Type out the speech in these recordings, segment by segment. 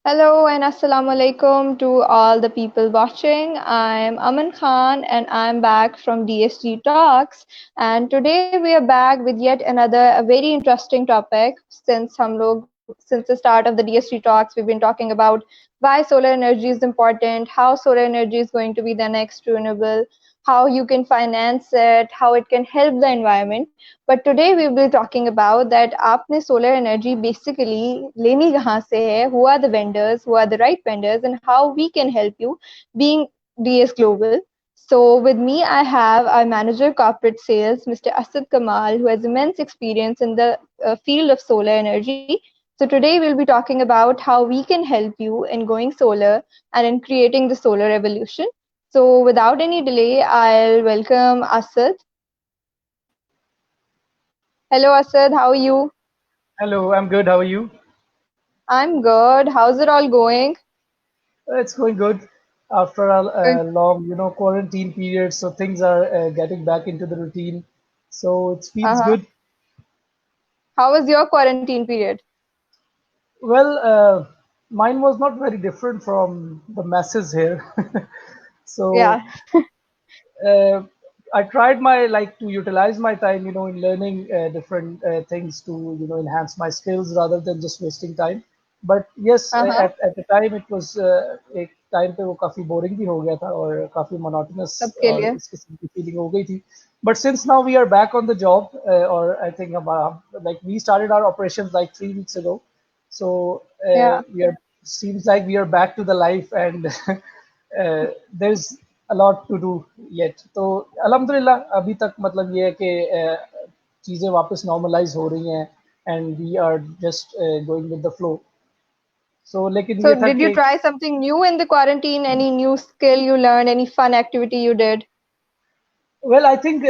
Hello and assalamu alaikum to all the people watching. I'm Aman Khan and I'm back from DSG Talks. And today we are back with yet another a very interesting topic since the start of the DSG Talks we've been talking about why solar energy is important, how solar energy is going to be the next renewable, how you can finance it, how it can help the environment. But today we will be talking about that आपने solar energy basically लेनी कहाँ से है, who are the vendors, who are the right vendors, and how we can help you being DS Global. So with me, I have our manager corporate sales, Mr. Asad Kamal, who has immense experience in the field of solar energy. So today we'll be talking about how we can help you in going solar and in creating the solar revolution. So without any delay, I'll welcome Asad. Hello, Asad. How are you? Hello, I'm good. How are you? I'm good. How's it all going? It's going good after a, Good. long, quarantine period. So things are getting back into the routine. So it feels Uh-huh. good. How was your quarantine period? Well, mine was not very different from the masses here. So Yeah. uh, I tried my like to utilize my time, in learning different things to, enhance my skills rather than just wasting time. But yes, Uh-huh. at the time it was एक time पे वो काफी boring भी हो गया था और काफी monotonous सबके और लिए. इस किस्म की फीलिंग हो गई थी. But since now we are back on the job, or I think about like we started our operations like 3 weeks ago, so Yeah. we are seems like we are back to the life and there's a lot to do yet. तो अल्हम्दुलिल्लाह अभी तक मतलब ये है कि चीज़ें वापस नॉर्मलाइज हो रही हैं and we are just going with the flow. So लेकिन So ये था did you कि try something new in the quarantine? Any new skill you learned? Any fun activity you did? well I think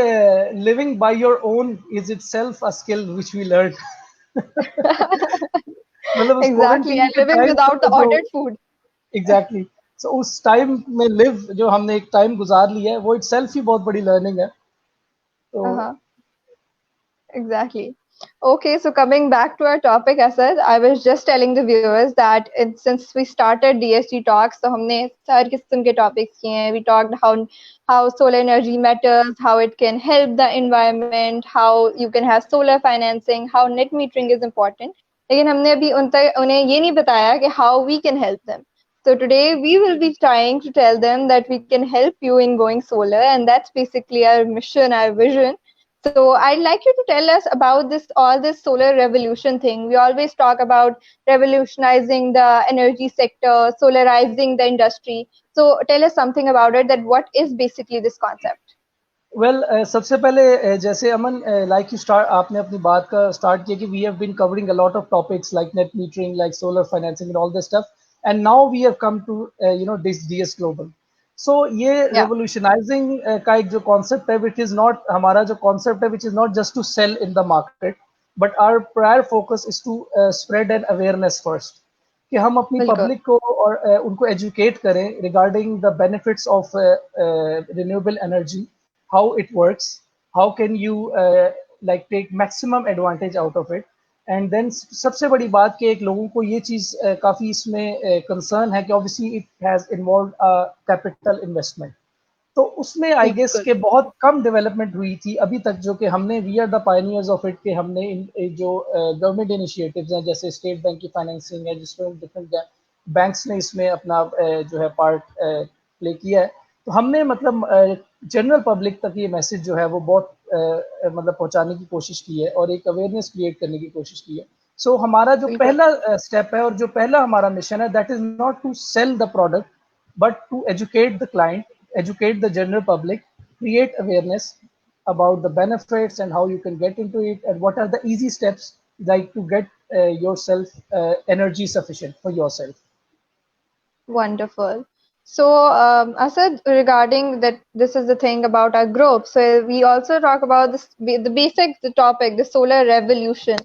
living by your own is itself a skill which we learned. मतलब उस Exactly. Quarantine And के living time without the पे जो ordered food. Exactly exactly, so उस time में live जो हमने एक टाइम गुजार लिया है वो इटसेल्फ ही बहुत बड़ी लर्निंग है. तो Uh-huh. Exactly. Okay, so coming back to our topic, Asad, I was just telling the viewers that since we started DSG Talks, so हमने हर किस्म के topics किए हैं. We talked how solar energy matters, how it can help the environment, how you can have solar financing, how net metering is important. लेकिन हमने अभी उन्हें ये नहीं बताया कि how we can help them. So today we will be trying to tell them that we can help you in going solar, and that's basically our mission, our vision. So I'd like you to tell us about this solar revolution thing. We always talk about revolutionizing the energy sector, solarizing the industry. So tell us something about it, that what is basically this concept? Well सबसे पहले जैसे अमन like you start आपने अपनी बात का start किया कि we have been covering a lot of topics like net metering like solar financing and all this stuff and now we have come to this DS Global. So ये Yeah, revolutionising का एक जो concept है which is not हमारा जो concept है which is not just to sell in the market but our prior focus is to spread an awareness first कि हम अपनी बिल्कुल. पब्लिक को और उनको एजुकेट करें regarding the benefits of renewable energy, how it works, how can you like take maximum advantage out of it. And then सबसे बड़ी बात कि एक लोगों को ये चीज़ काफ़ी इसमें कंसर्न है कि obviously it has involve capital investment. तो उसमें आई गेस बिल्कुल. के बहुत कम डेवलपमेंट हुई थी अभी तक जो कि हमने we are the pioneers of it कि हमने जो गवर्नमेंट इनिशिएटिव्स हैं जैसे स्टेट बैंक की फाइनेंसिंग है जिसमें डिफरेंट बैंक्स ने इसमें अपना जो है पार्ट प्ले किया है. तो हमने मतलब जनरल पब्लिक तक ये मैसेज जो है वो बहुत मतलब पहुंचाने की कोशिश की है और एक अवेयरनेस क्रिएट करने की कोशिश की है. सो हमारा जो बिल्कुल. पहला स्टेप है और जो पहला हमारा मिशन है that is not to sell the product but to educate the client, educate the general public, create awareness about the benefits and how you can get into it and what are the easy steps like to get yourself energy sufficient for yourself. Wonderful. So, Asad, regarding that, this is the thing about our group. So we also talk about the basic the topic, the solar revolution.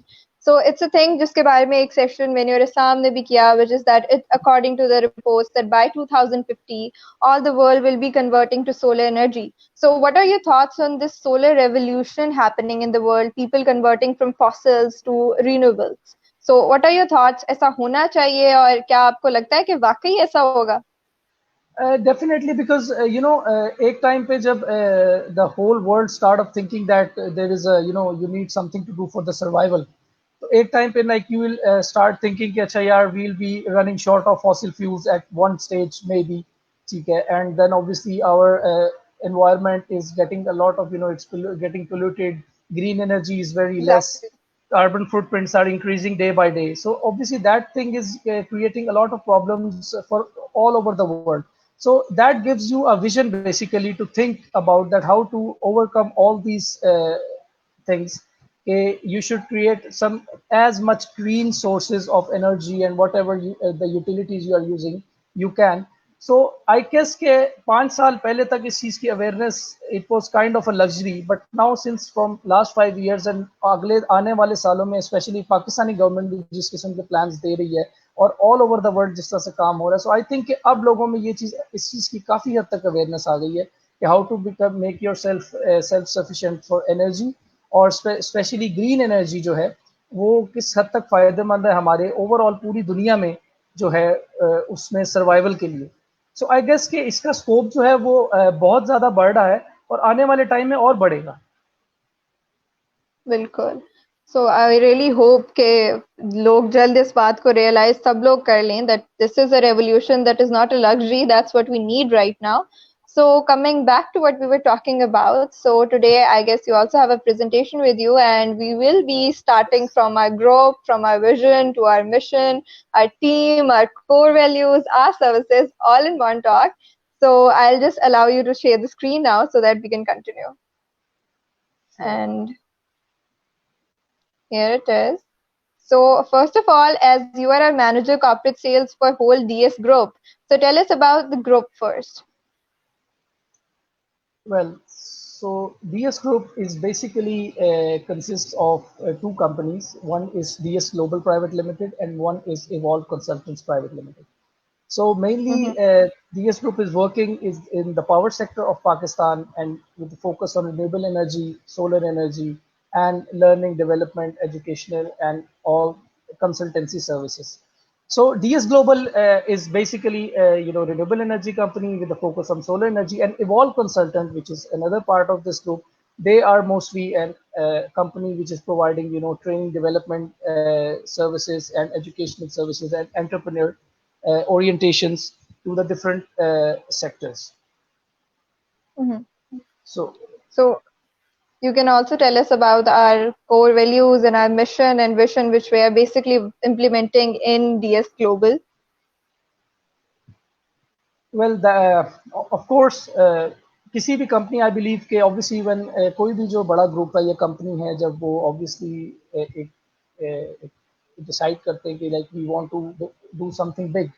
So it's a thing जिसके बारे में एक session मैंने और Isam ने भी किया, which is that it, according to the reports, that by 2050, all the world will be converting to solar energy. So what are your thoughts on this solar revolution happening in the world? People converting from fossils to renewables. So what are your thoughts, ऐसा होना चाहिए और क्या आपको लगता है कि वाकई ऐसा होगा? Definitely, because एक टाइम पे जब the whole world start of thinking that there is a you need something to do for the survival, तो एक टाइम पे like you will start thinking कि अच्छा यार we'll be running short of fossil fuels at one stage maybe, ठीक है, and then obviously our environment is getting a lot of it's getting polluted, green energy is very less, Exactly. carbon footprints are increasing day by day. So obviously that thing is creating a lot of problems for all over the world. So that gives you a vision basically to think about that how to overcome all these things. You should create some as much green sources of energy and whatever the utilities you are using, you can. So I guess के 5 साल पहले तक इस चीज की awareness it was kind of a luxury, but now since from last 5 years and अगले आने वाले सालों में especially पाकिस्तानी गवर्नमेंट भी जिस किस्म के plans दे रही है और ऑल ओवर द वर्ल्ड जिस तरह से काम हो रहा है, सो आई थिंक अब लोगों में ये चीज इस चीज की काफी हद तक अवेयरनेस आ गई है कि how to become make yourself sufficient for energy, और स्पेशली ग्रीन एनर्जी जो है वो किस हद तक फायदेमंद है हमारे ओवरऑल पूरी दुनिया में जो है उसमें सर्वाइवल के लिए. सो आई गेस कि इसका स्कोप जो है वो बहुत ज्यादा बढ़ रहा है और आने वाले टाइम में और बढ़ेगा. बिल्कुल. सो आई रियली होप के लोग जल्द इस बात को रियलाइज सब लोग कर लें that this is a revolution, that is not a luxury, that's what we need right now. So coming back to what we were talking about, so today I guess you also have a presentation with you, and we will be starting from our group, from our vision to our mission, our team, our core values, our services, all in one talk. So I'll just allow you to share the screen now so that we can continue. Sure. And here it is. So first of all, as you are our manager corporate sales for whole DS group, so tell us about the group first. Well, so DS Group is basically consists of two companies. One is DS Global Private Limited and one is Evolve Consultants Private Limited. So mainly, Mm-hmm. DS Group is working is in the power sector of Pakistan and with the focus on renewable energy, solar energy, and learning, development, educational, and all consultancy services. So DS Global is basically renewable energy company with a focus on solar energy, and Evolve Consultant, which is another part of this group. They are mostly a company which is providing training, development services and educational services and entrepreneur orientations to the different sectors. Mm-hmm. So So you can also tell us about our core values and our mission and vision, which we are basically implementing in DS Global. well, of course, किसी भी company I believe के obviously when कोई भी जो बड़ा group है या company है जब वो ऑब्वियसली एक डिसाइड करते हैं कि like we want to do something big,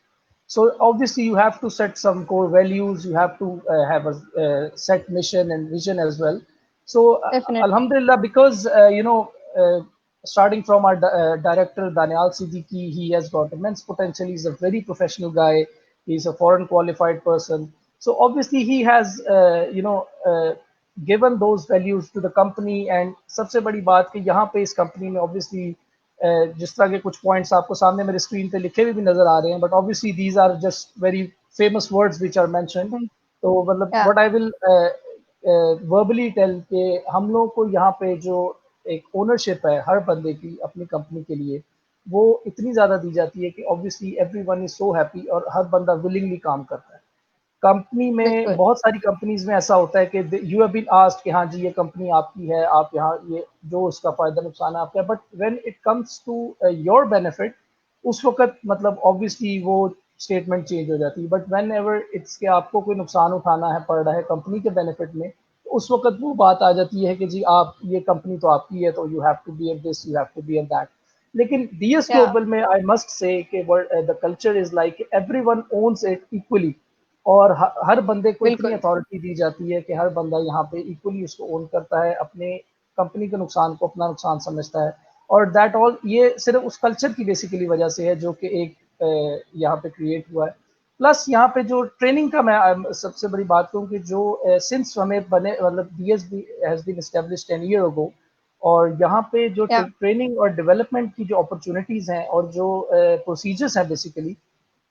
so obviously you have to set some core values, you have to have a set mission and vision as well. So Definitely. alhamdulillah, because starting from our director Danial Siddiqui, he has got immense potential, he's a very professional guy, he's a foreign qualified person. So obviously he has given those values to the company. And सबसे बड़ी बात कि यहाँ पे इस company में obviously जिस तरह के कुछ पॉइंट्स आपको सामने मेरे स्क्रीन पे लिखे हुए भी नजर आ रहे हैं, but obviously these are just very famous words which are mentioned. Mm. तो मतलब Yeah. What I will verbally tell के हम लोग को यहाँ पे जो एक ओनरशिप है हर बंदे की अपनी कंपनी के लिए, वो इतनी ज़्यादा दी जाती है कि obviously everyone is so happy और हर बंदा विलिंगली काम करता है. कंपनी में बिल्कुल. बहुत सारी कंपनीज में ऐसा होता है कि यू हैव बीन आस्क्ड कि हाँ जी ये कंपनी आपकी है, आप यहाँ ये जो उसका फायदा नुकसान है आपका, but when it comes to your benefit उस वक्त मतलब ऑब्वियसली वो स्टेटमेंट चेंज हो जाती है. बट व्हेन एवर इट्स के आपको कोई नुकसान उठाना है पड़ रहा है कंपनी के बेनिफिट में, तो उस वक्त वो बात आ जाती है कि जी आप ये कंपनी तो आपकी है तो you have to bear this, you have to bear that. लेकिन डीएस Yeah. ग्लोबल में आई मस्ट से कि the culture is like everyone owns it equally, और हर बंदे को इतनी बिल्कुल. अथॉरिटी दी जाती है कि हर बंदा यहाँ पे इक्वली उसको ओन करता है, अपने कंपनी के नुकसान को अपना नुकसान समझता है. और दैट ऑल ये सिर्फ उस कल्चर की बेसिकली वजह से है जो कि एक यहाँ पे क्रिएट हुआ है. प्लस यहाँ पे जो ट्रेनिंग का मैं सबसे बड़ी बात कहूँ कि जो सिंस हमें बने मतलब DS has been established 10 year ago, और यहाँ पे जो Yeah. ट्रेनिंग और डेवलपमेंट की जो अपॉर्चुनिटीज़ हैं और जो प्रोसीजर्स हैं बेसिकली,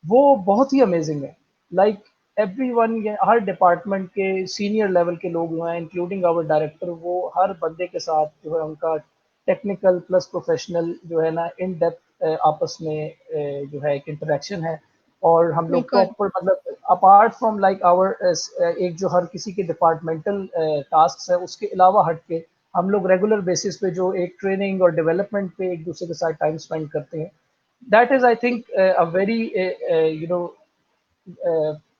वो बहुत ही अमेजिंग है। लाइक एवरीवन, ये हर डिपार्टमेंट के सीनियर लेवल के लोग जो हैं इंक्लूडिंग आवर डायरेक्टर, वो हर बंदे के साथ जो है उनका टेक्निकल प्लस प्रोफेशनल जो है ना इन डेप्थ आपस में जो है एक इंटरेक्शन है। और हम लोग बिल्कुल। प्रॉपर मतलब अपार्ट फ्रॉम लाइक आवर एक जो हर किसी के डिपार्टमेंटल टास्क है उसके अलावा हट के हम लोग रेगुलर बेसिस पे जो एक ट्रेनिंग और डेवलपमेंट पे एक दूसरे के साथ टाइम स्पेंड करते हैं, that is I think a very you know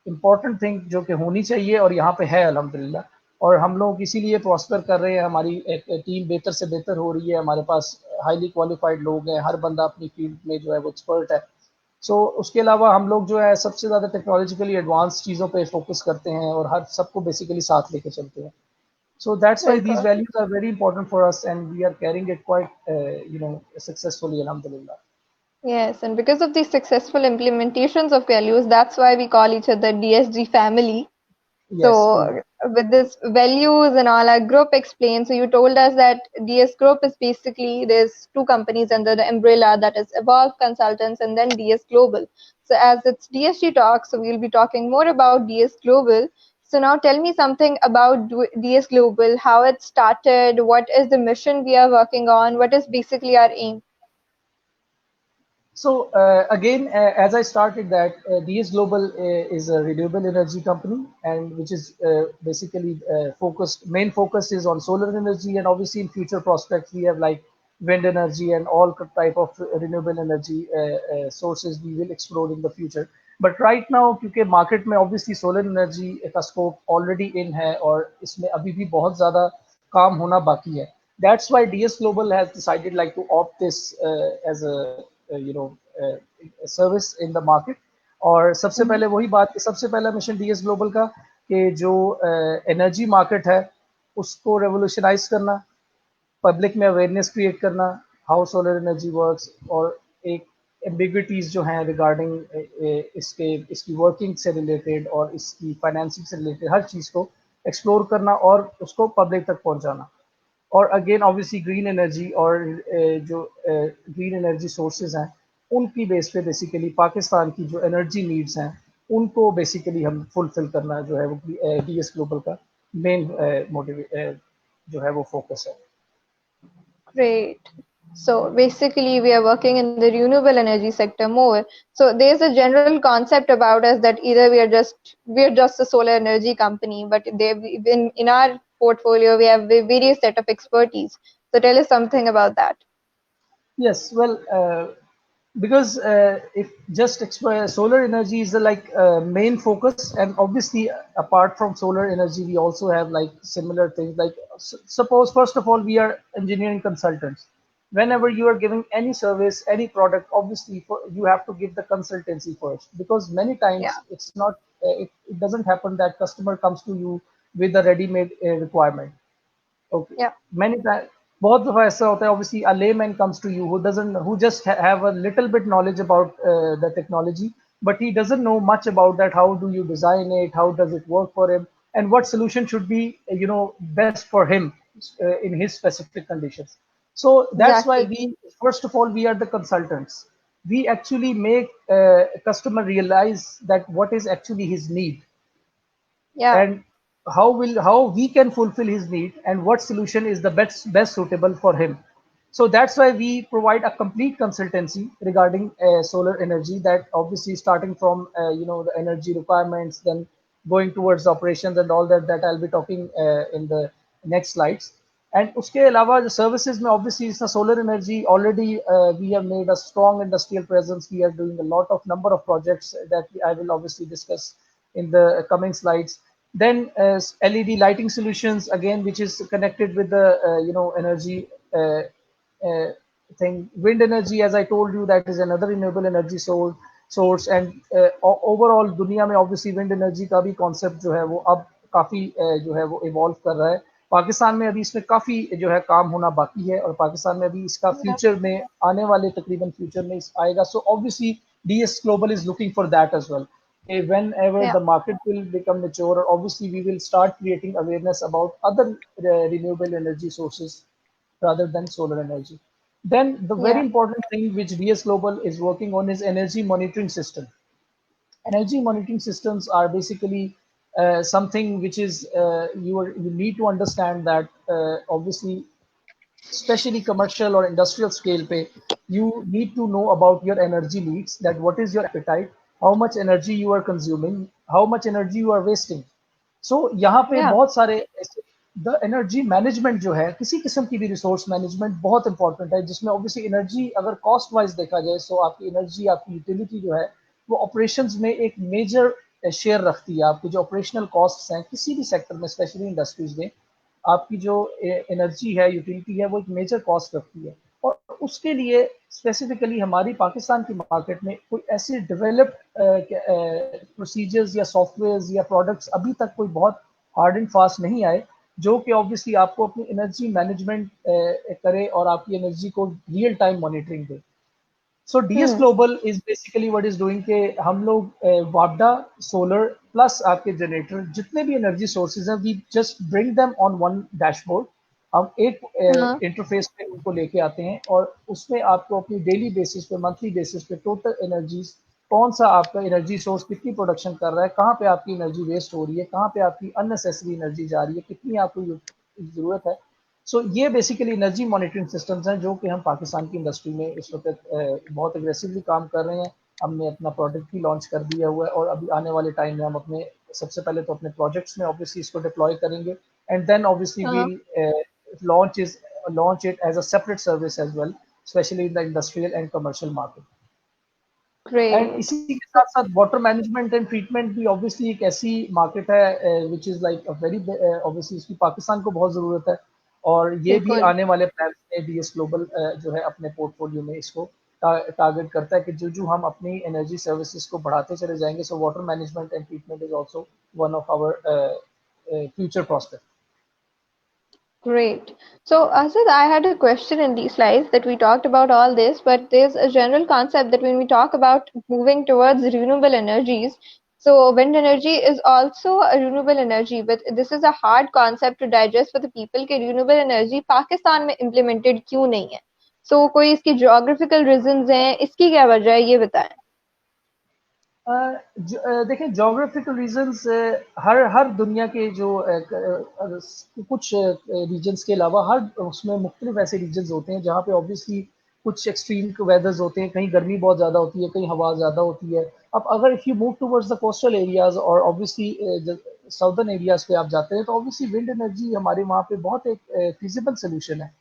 important thing जो कि होनी चाहिए और यहाँ पे है अल्हम्दुलिल्लाह। और हम लोग इसीलिए प्रॉस्पर कर रहे हैं, हमारी एक टीम बेहतर से बेहतर हो रही है, हमारे पास हाईली क्वालिफाइड लोग हैं, हर बंदा अपनी फील्ड में जो है वो एक्सपर्ट है। सो उसके अलावा हम लोग जो है सबसे ज़्यादा टेक्नोलॉजिकली एडवांस चीज़ों पे फोकस करते हैं और हर सबको बेसिकली साथ लेके चलते हैं। So that's why these बिल्कुल। values are very important for us, and we are carrying it quite, successfully, alhamdulillah. Yes, and because of these successful implementations of values, that's why we call each other DSG family. Yes, So, true. with this values and all, our group explained. So, you told us that DS Group is basically there's two companies under the umbrella, that is Evolve Consultants and then DS Global. So, as it's DSG Talk, so we'll be talking more about DS Global. So, now tell me something about DS Global, how it started, what is the mission we are working on, what is basically our aim. So again, as I started that, DS Global is a renewable energy company, and which is basically main focus is on solar energy, and obviously in future prospects we have like wind energy and all type of renewable energy sources we will explore in the future. But right now, क्योंकि market में obviously solar energy का scope already in है और इसमें अभी भी बहुत ज़्यादा काम होना बाकी है. That's why DS Global has decided like to opt this as a service in the market. और सबसे Mhm. पहले वही बात कि सबसे पहला मिशन डीएस ग्लोबल का कि जो एनर्जी मार्केट है उसको रेवोल्यूशनाइज करना, पब्लिक में अवेयरनेस क्रिएट करना, हाउ सोलर एनर्जी वर्क्स, और एक एम्बिग्विटीज जो हैं रिगार्डिंग इसके इसकी वर्किंग से रिलेटेड और इसकी फाइनेंसिंग से रिलेटेड हर चीज़ को एक्सप्लोर करना और उसको पब्लिक तक पहुंचाना। और अगेन ऑब्वियसली ग्रीन एनर्जी और जो ग्रीन एनर्जी सोर्सेज हैं उनकी बेस पे बेसिकली पाकिस्तान की जो एनर्जी नीड्स हैं उनको बेसिकली हम फुलफिल करना जो है वो डीएस ग्लोबल का मेन मोटिव जो है वो फोकस है। Great. So basically, we are working in the renewable energy sector more. So there's a general concept about us that either we are just a solar energy company, but in our portfolio we have various set of expertise. So tell us something about that. Yes, well, because if just solar energy is the like main focus, and obviously apart from solar energy, we also have like similar things. Like suppose first of all, we are engineering consultants. Whenever you are giving any service, any product, obviously you have to give the consultancy first, because many Yeah, times it's not, it doesn't happen that customer comes to you with a ready-made requirement. Okay. yeah, Many times, बहुत दफा ऐसा होता है. Obviously, a layman comes to you who just have a little bit knowledge about the technology, but he doesn't know much about that. How do you design it? How does it work for him? And what solution should be, best for him in his specific conditions. So that's why exactly. first of all, we are the consultants. We actually make a customer realize that what is actually his need, Yeah, and how we can fulfill his need and what solution is the best suitable for him. So that's why we provide a complete consultancy regarding solar energy, that obviously starting from the energy requirements, then going towards operations and all that I'll be talking in the next slides. And उसके अलावा जो services में obviously इसका solar energy already we have made a strong industrial presence. We are doing a lot of number of projects that I will obviously discuss in the coming slides. Then LED lighting solutions, again, which is connected with the energy uh, thing. Wind energy, as I told you, that is another renewable energy source. And overall दुनिया में obviously wind energy का भी concept जो है वो अब काफी जो है वो evolve कर रहा है. पाकिस्तान में अभी इसमें काफी जो है काम होना बाकी है, और पाकिस्तान में अभी इसका yeah, फ्यूचर में आने वाले तकरीबन फ्यूचर में आएगा. So obviously DS Global is looking for that as well. Whenever yeah. the market will become mature, obviously we will start creating awareness about other renewable energy sources. rather than solar energy. Then the very Yeah. important thing which DS Global is working on is energy monitoring system. Energy monitoring systems are basically something which is you need to understand that obviously, especially commercial or industrial scale pay, you need to know about your energy needs, that what is your appetite, how much energy you are consuming, how much energy you are wasting. सो यहाँ पे Yeah. बहुत सारे the energy management जो है, किसी किस्म की भी रिसोर्स मैनेजमेंट बहुत इंपॉर्टेंट है, जिसमें ऑब्वियसली एनर्जी अगर कॉस्ट वाइज देखा जाए, सो आपकी एनर्जी, आपकी यूटिलिटी जो है वो ऑपरेशंस में एक मेजर शेयर रखती है। आपकी जो ऑपरेशनल कॉस्ट्स हैं किसी भी सेक्टर में, स्पेशली इंडस्ट्रीज में, आपकी जो एनर्जी है, यूटिलिटी है, वो एक मेजर कॉस्ट रखती है। और उसके लिए स्पेसिफिकली हमारी पाकिस्तान की मार्केट में कोई ऐसे डेवलप्ड प्रोसीजर्स या सॉफ्टवेयर्स या प्रोडक्ट्स अभी तक कोई बहुत हार्ड एंड फास्ट नहीं आए, जो कि ऑब्वियसली आपको अपनी एनर्जी मैनेजमेंट करे और आपकी एनर्जी को रियल टाइम मॉनिटरिंग दे। So DS Hmm. Global is basically what is doing के हम लोग वापडा सोलर प्लस आपके जनरेटर जितने भी एनर्जी सोर्सेज हैं, we just bring them on one dashboard. हम एक Uh, इंटरफेस पे उनको लेके आते हैं और उसमें आपको अपनी डेली बेसिस पे, मंथली बेसिस पे टोटल एनर्जीज, कौन सा आपका एनर्जी सोर्स कितनी प्रोडक्शन कर रहा है, कहाँ पे आपकी एनर्जी वेस्ट हो रही है, कहाँ पे आपकी अननेसेसरी एनर्जी जा रही है, कितनी आपको जरूरत है। सो ये बेसिकली एनर्जी मॉनिटरिंग सिस्टम्स हैं जो कि हम पाकिस्तान की इंडस्ट्री में इस वक्त बहुत एग्रेसिवली काम कर रहे हैं। हमने अपना प्रोडक्ट भी लॉन्च कर दिया हुआ है और अभी आने वाले टाइम में हम अपने सबसे पहले तो अपने प्रोजेक्ट्स में ऑब्वियसली इसको डिप्लॉय करेंगे, and then obviously uh, we'll launch is launch it as a separate service as well, especially in the industrial and commercial market. And great. इसी के साथ साथ वाटर मैनेजमेंट एंड ट्रीटमेंट भी obviously एक ऐसी market है which is like a very obviously इसकी पाकिस्तान को बहुत ज़रूरत है। और ये भी बिल्कुल। आने वाले प्लान में डीएस ग्लोबल जो है अपने पोर्टफोलियो में इसको टारगेट करता है कि जो जो हम अपनी एनर्जी सर्विसेज को बढ़ाते चले जाएंगे, so water management and treatment is also one of our future prospect. Great. So, Asad, I had a question in these slides that we talked about all this, but there's a general concept that when we talk about moving towards renewable energies, so wind energy is also a renewable energy, but this is a hard concept to digest for the people कि renewable energy Pakistan में implemented क्यों नहीं है? So, कोई इसकी geographical reasons हैं, इसकी क्या वजह है, ये बताएं। देखिए, जोग्राफिकल रीजंस हर हर दुनिया के जो कुछ रीजन्स के अलावा हर उसमें मुख्तलिफ ऐसे रीजन्स होते हैं जहाँ पे ऑब्वियसली कुछ एक्सट्रीम वेदर्स होते हैं, कहीं गर्मी बहुत ज़्यादा होती है, कहीं हवा ज़्यादा होती है। अब अगर if you move towards the coastal areas और ऑब्वियसली साउदर्न एरियाज पे आप जाते हैं, तो ऑब्वियसली विंड एनर्जी हमारे वहाँ पे बहुत एक फिजिबल सोल्यूशन है,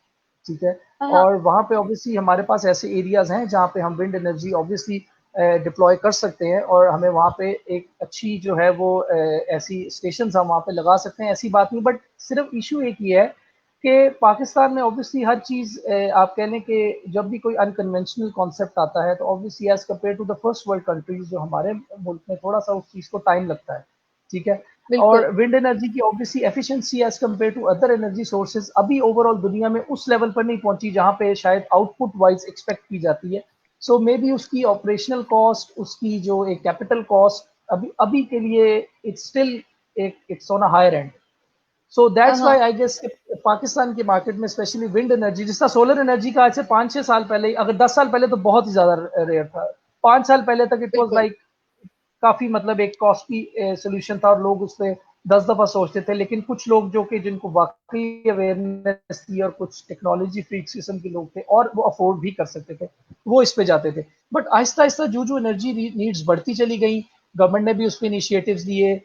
ठीक है। हाँ। और वहाँ पे ऑब्वियसली हमारे पास ऐसे एरियाज हैं जहाँ पे हम विंड एनर्जी ऑब्वियसली डिप्लॉय कर सकते हैं और हमें वहाँ पे एक अच्छी जो है वो ऐसी स्टेशन हम वहाँ पे लगा सकते हैं, ऐसी बात नहीं। बट सिर्फ इशू एक ही है कि पाकिस्तान में ऑब्वियसली हर चीज़ आप कह लें कि जब भी कोई अनकन्वेंशनल कॉन्सेप्ट आता है, तो obviously as compared to the first world countries जो हमारे मुल्क में, थोड़ा सा उस चीज़ को टाइम लगता है, ठीक है। बिल्कुल। और विंड एनर्जी की obviously efficiency as compared to other energy sources अभी ओवरऑल दुनिया में उस लेवल पर नहीं पहुंची जहां पे शायद आउटपुट वाइज एक्सपेक्ट की जाती है। सो मे बी उसकी ऑपरेशनल कॉस्ट, उसकी जो एक कैपिटल कॉस्ट अभी अभी के लिए इट्स स्टिल एक it's on a higher end. So that's हाँ। व्हाई आई गेस पाकिस्तान के मार्केट में स्पेशली विंड एनर्जी, जिस तरह सोलर एनर्जी का आज से 5-6 साल पहले, अगर 10 साल पहले तो बहुत ही ज्यादा रेयर था, 5 साल पहले तक इट वाज बिल्कुल। लाइक काफी मतलब एक कॉस्टली सोल्यूशन था और लोग उस पर 10 दफा सोचते थे। लेकिन कुछ लोग जो कि जिनको वाकई अवेयरनेस थी और कुछ टेक्नोलॉजी फ्रीक्स किस्म के लोग थे और वो अफोर्ड भी कर सकते थे, वो इस पे जाते थे। बट आहिस्ता आहिस्ता जो जो एनर्जी नीड्स बढ़ती चली गई, गवर्नमेंट ने भी उस पर इनिशिएटिव्स लिए,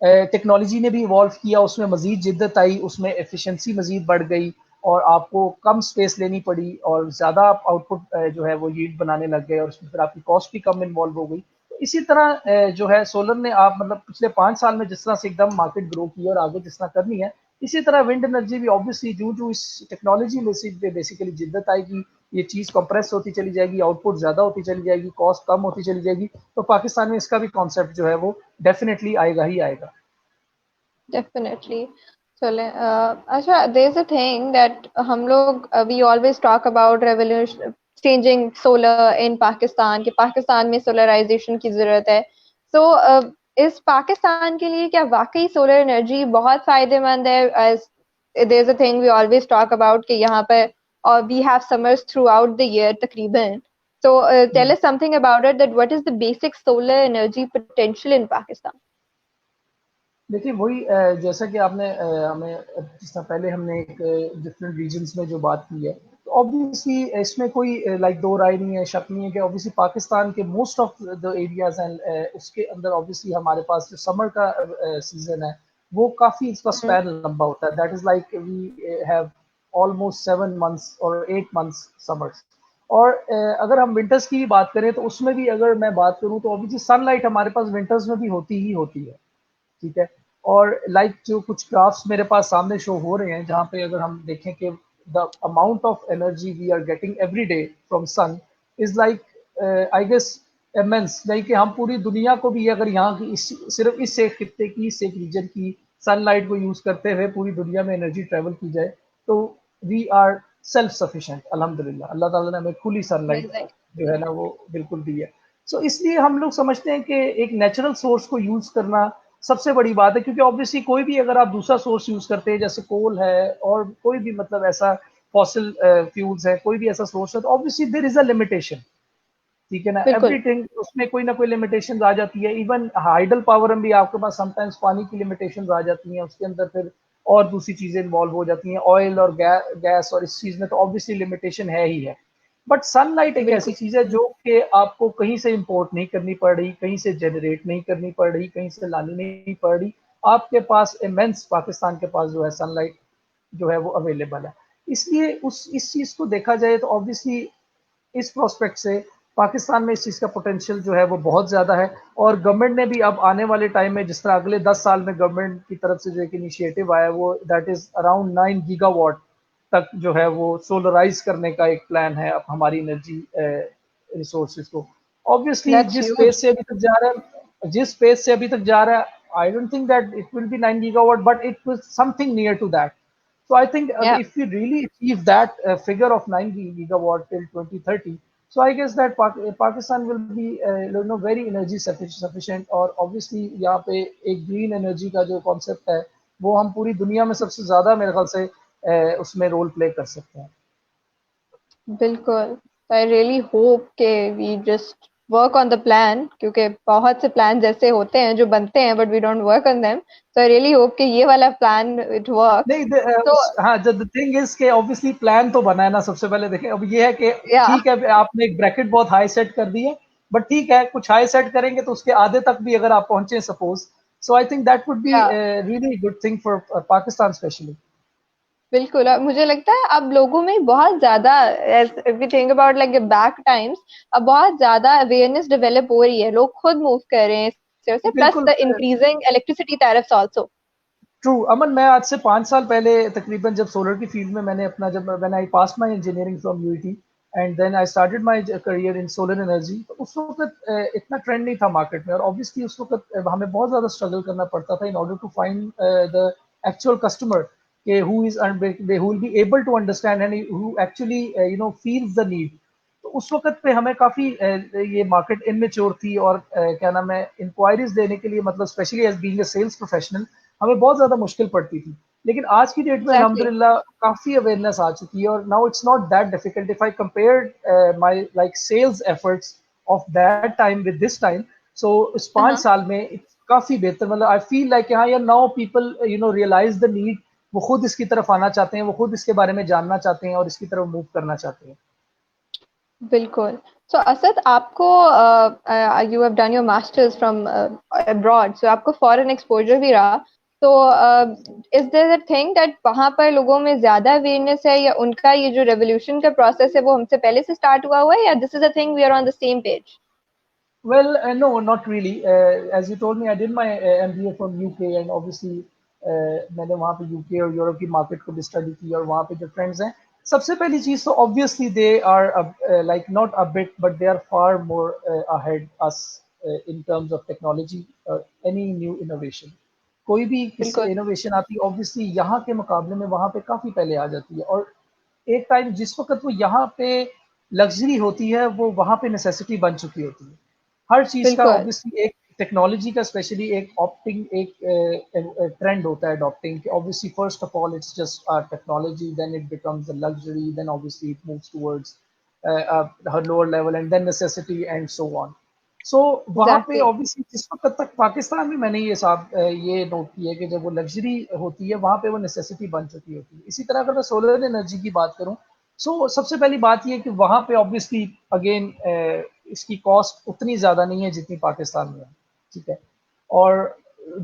टेक्नोलॉजी ने भी इवॉल्व किया, उसमें मजीद जिद्दत आई, उसमें एफिशिएंसी मजीद बढ़ गई और आपको कम स्पेस लेनी पड़ी और ज़्यादा आप आउटपुट जो है वो यील्ड बनाने लग गए और उसमें फिर आपकी कॉस्ट भी कम इन्वॉल्व हो गई। तो इसी तरह जो है सोलर ने आप मतलब पिछले 5 साल में जिस तरह से एकदम मार्केट ग्रो की और आगे जिस तरह करनी है, इसी तरह विंड एनर्जी भी ऑब्वियसली जो जो इस टेक्नोलॉजी में से बेसिकली जिद्दत आएगी, ये चीज़ कंप्रेस होती चली जाएगी, आउटपुट ज़्यादा होती चली जाएगी, कॉस्ट कम होती चली जाएगी, तो पाकिस्तान में इसका भी कॉन्सेप्ट जो है वो डेफिनेटली आएगा ही आएगा। Definitely. चले अच्छा, there's a thing that हम लोग we always talk about revolution changing solar in Pakistan कि पाकिस्तान में सोलराइजेशन की जरूरत है। So इस पाकिस्तान के लिए क्या वाकई सोलर एनर्जी बहुत फायदेमंद है? As there's a thing we always talk about कि यहाँ पर or we have summers throughout the year takriban. So tell us something about it, that what is the basic solar energy potential in Pakistan? देखिए वही जैसा कि आपने हमें जिस तरह पहले हमने एक डिफरेंट रीजन्स में जो बात की है, तो ऑब्वियसली इसमें कोई लाइक दो राय नहीं है, शक नहीं है कि ऑब्वियसली पाकिस्तान के most of the areas and उसके अंदर ऑब्वियसली हमारे पास जो समर का सीजन है वो काफ़ी इसका Hmm. स्पैन लंबा होता है. That is like we have almost 7 months और 8 months समर्स. और अगर हम विंटर्स की बात करें तो उसमें भी अगर मैं बात करूं तो ऑब्वियसली सनलाइट हमारे पास विंटर्स में भी होती ही होती है. ठीक है. और लाइक जो कुछ ग्राफ्स मेरे पास सामने शो हो रहे हैं जहाँ पे अगर हम देखें कि the amount of energy we are getting every day from sun is like I guess immense. Like कि हम पूरी दुनिया को भी अगर यहाँ की सिर्फ इस एक खित्ते की इस एक रीजन की सनलाइट को यूज करते हुए पूरी दुनिया में एनर्जी ट्रेवल की जाए तो वी आर सेल्फ सफिशिएंट. अल्हम्दुलिल्लाह अल्लाह ताला ने हमें खुली सनलाइट Amazing. जो है ना वो बिल्कुल दी है. सो इसलिए हम लोग समझते हैं कि एक नेचुरल सोर्स को यूज करना सबसे बड़ी बात है, क्योंकि ऑब्वियसली कोई भी अगर आप दूसरा सोर्स यूज करते हैं जैसे कोल है और कोई भी मतलब ऐसा फॉसिल फ्यूल्स है, कोई भी ऐसा सोर्स है, तो obviously there is a limitation. ठीक है ना. बिल्कुल. एवरीथिंग उसमें कोई ना कोई लिमिटेशन आ जाती है. इवन हाइडल पावर में भी आपके पास समटाइम्स पानी की लिमिटेशन आ जाती हैं, उसके अंदर फिर और दूसरी चीजें इन्वॉल्व हो जाती हैं, ऑयल और गैस, और इस चीज में तो ऑब्वियसली लिमिटेशन है ही है. बट सनलाइट एक ऐसी बिल्कुल. चीज है जो कि आपको कहीं से इंपोर्ट नहीं करनी पड़ रही, कहीं से जनरेट नहीं करनी पड़ रही, कहीं से लानी नहीं पड़ रही. आपके पास इमेंस पाकिस्तान के पास जो है सनलाइट जो है वो अवेलेबल है. इसलिए उस इस चीज को देखा जाए तो ऑब्वियसली इस प्रोस्पेक्ट से पाकिस्तान में इस चीज़ का पोटेंशियल जो है वो बहुत ज़्यादा है. और गवर्नमेंट ने भी अब आने वाले टाइम में जिस तरह अगले 10 साल में गवर्नमेंट की तरफ से जो एक इनिशिएटिव आया वो दैट इज अराउंड 9 गीगावाट तक जो है वो सोलराइज करने का एक प्लान है अब हमारी एनर्जी रिसोर्सेज को. ऑब्वियसली That's जिस huge. स्पेस से अभी तक जा रहा है, जिस स्पेस से अभी तक जा रहा है, I don't think that it will be 9 gigawatt but it will something near to that. So I think Yeah. if we really achieve that figure of 9 gigawatt till 2030, so I guess that Pakistan will be very energy sufficient. और obviously यहाँ पे एक green energy का जो concept है वो हम पूरी दुनिया में सबसे ज़्यादा मेरे ख्याल से उसमें रोल प्ले कर सकते हैं. बिल्कुल. आई रियली होप के we just work on the plan, क्योंकि बहुत से प्लान ऐसे होते हैं जो बनते हैं but we don't work on them. So I really hope कि ये वाला प्लान इट वर्क्स. नहीं तो हाँ, द थिंग इज के ऑब्वियसली प्लान तो बना है ना. सबसे पहले देखें अब ये है कि या ठीक है आपने एक ब्रैकेट बहुत हाई सेट कर दी है, बट ठीक है कुछ हाई सेट करेंगे तो उसके आधे तक भी अगर आप पहुंचे suppose, so I think that would be या really good thing for Pakistan specially. बिल्कुल. और मुझे लगता है अब लोगों में बहुत ज्यादा, if we think about like back times, अब बहुत ज्यादा अवेयरनेस डेवलप हो रही है, लोग खुद मूव कर रहे हैं इस तरह से, प्लस बिल्कुल the increasing electricity tariffs also. True. Aman मैं आज से 5 साल पहले तकरीबन जब सोलर की फील्ड में मैंने अपना जब when I pass my engineering from UET and then I started my career in solar energy, तो उस वक्त इतना ट्रेंड नहीं था मार्केट में. और ऑब्वियसली उस वक्त हमें बहुत ज़्यादा स्ट्रगल करना पड़ता था in order to find the actual customer के who is who will be able to understand and who actually feels the need. तो उस वक्त पे हमें काफ़ी ये मार्केट इनमेच्योर थी और क्या नाम है इंक्वायरीज देने के लिए, मतलब specially as being a sales professional हमें बहुत ज़्यादा मुश्किल पड़ती थी. लेकिन आज की डेट में एग्जैक्टली. अल्हम्दुलिल्लाह काफ़ी अवेयरनेस आ चुकी है और now it's not that difficult. If I compare my like sales efforts of that time with this time, so इस 5 साल में काफ़ी बेहतर, मतलब आई फील लाइक हाँ यार now people realise the need. वो खुद इसकी तरफ आना चाहते हैं, वो खुद इसके बारे में जानना चाहते हैं और इसकी तरफ मूव करना चाहते हैं. बिल्कुल. सो असद, आपको you have done your master's from abroad, so आपको फॉरेन एक्सपोजर भी रहा. तो is there a thing that वहां पर लोगों में ज्यादा अवेयरनेस है, या उनका ये जो रेवोल्यूशन का प्रोसेस है वो हमसे पहले से स्टार्ट हुआ हुआ है, या this is a thing we are on the same page? Well, no, not really. As you told me, I did my MBA from UK and obviously मैंने वहाँ पे यूके और यूरोप की मार्केट को भी स्टडी की और वहाँ पे जो ट्रेंड्स हैं, सबसे पहली चीज़ तो obviously they are like not a bit but they are far more ahead us in terms of technology any new innovation. कोई भी किसी बिल्कुल. इनोवेशन आती है ऑब्वियसली यहाँ के मुकाबले में वहाँ पे काफ़ी पहले आ जाती है. और एक टाइम जिस वक्त वो यहाँ पे लग्जरी होती है वो वहाँ पे नेसेसिटी बन चुकी होती है. हर चीज़ का बिल्कुल. ऑब्वियसली एक टेक्नोलॉजी का स्पेशली एक ऑप्टिंग एक ट्रेंड होता है अडॉप्टिंग कि obviously first of all it's just technology, then it becomes a luxury, then obviously it moves towards हर lower level and then necessity and so on. So वहाँ पे exactly. Obviously जिस वक्त तक पाकिस्तान में मैंने ये नोट किया कि जब वो लग्जरी होती है वहाँ पे वो नेसेसिटी बन चुकी होती है. इसी तरह अगर मैं सोलर एनर्जी की बात करूँ, सो सबसे पहली बात ये कि वहाँ पे ऑब्वियसली अगेन इसकी कॉस्ट उतनी ज़्यादा नहीं है जितनी पाकिस्तान में है, ठीक है. और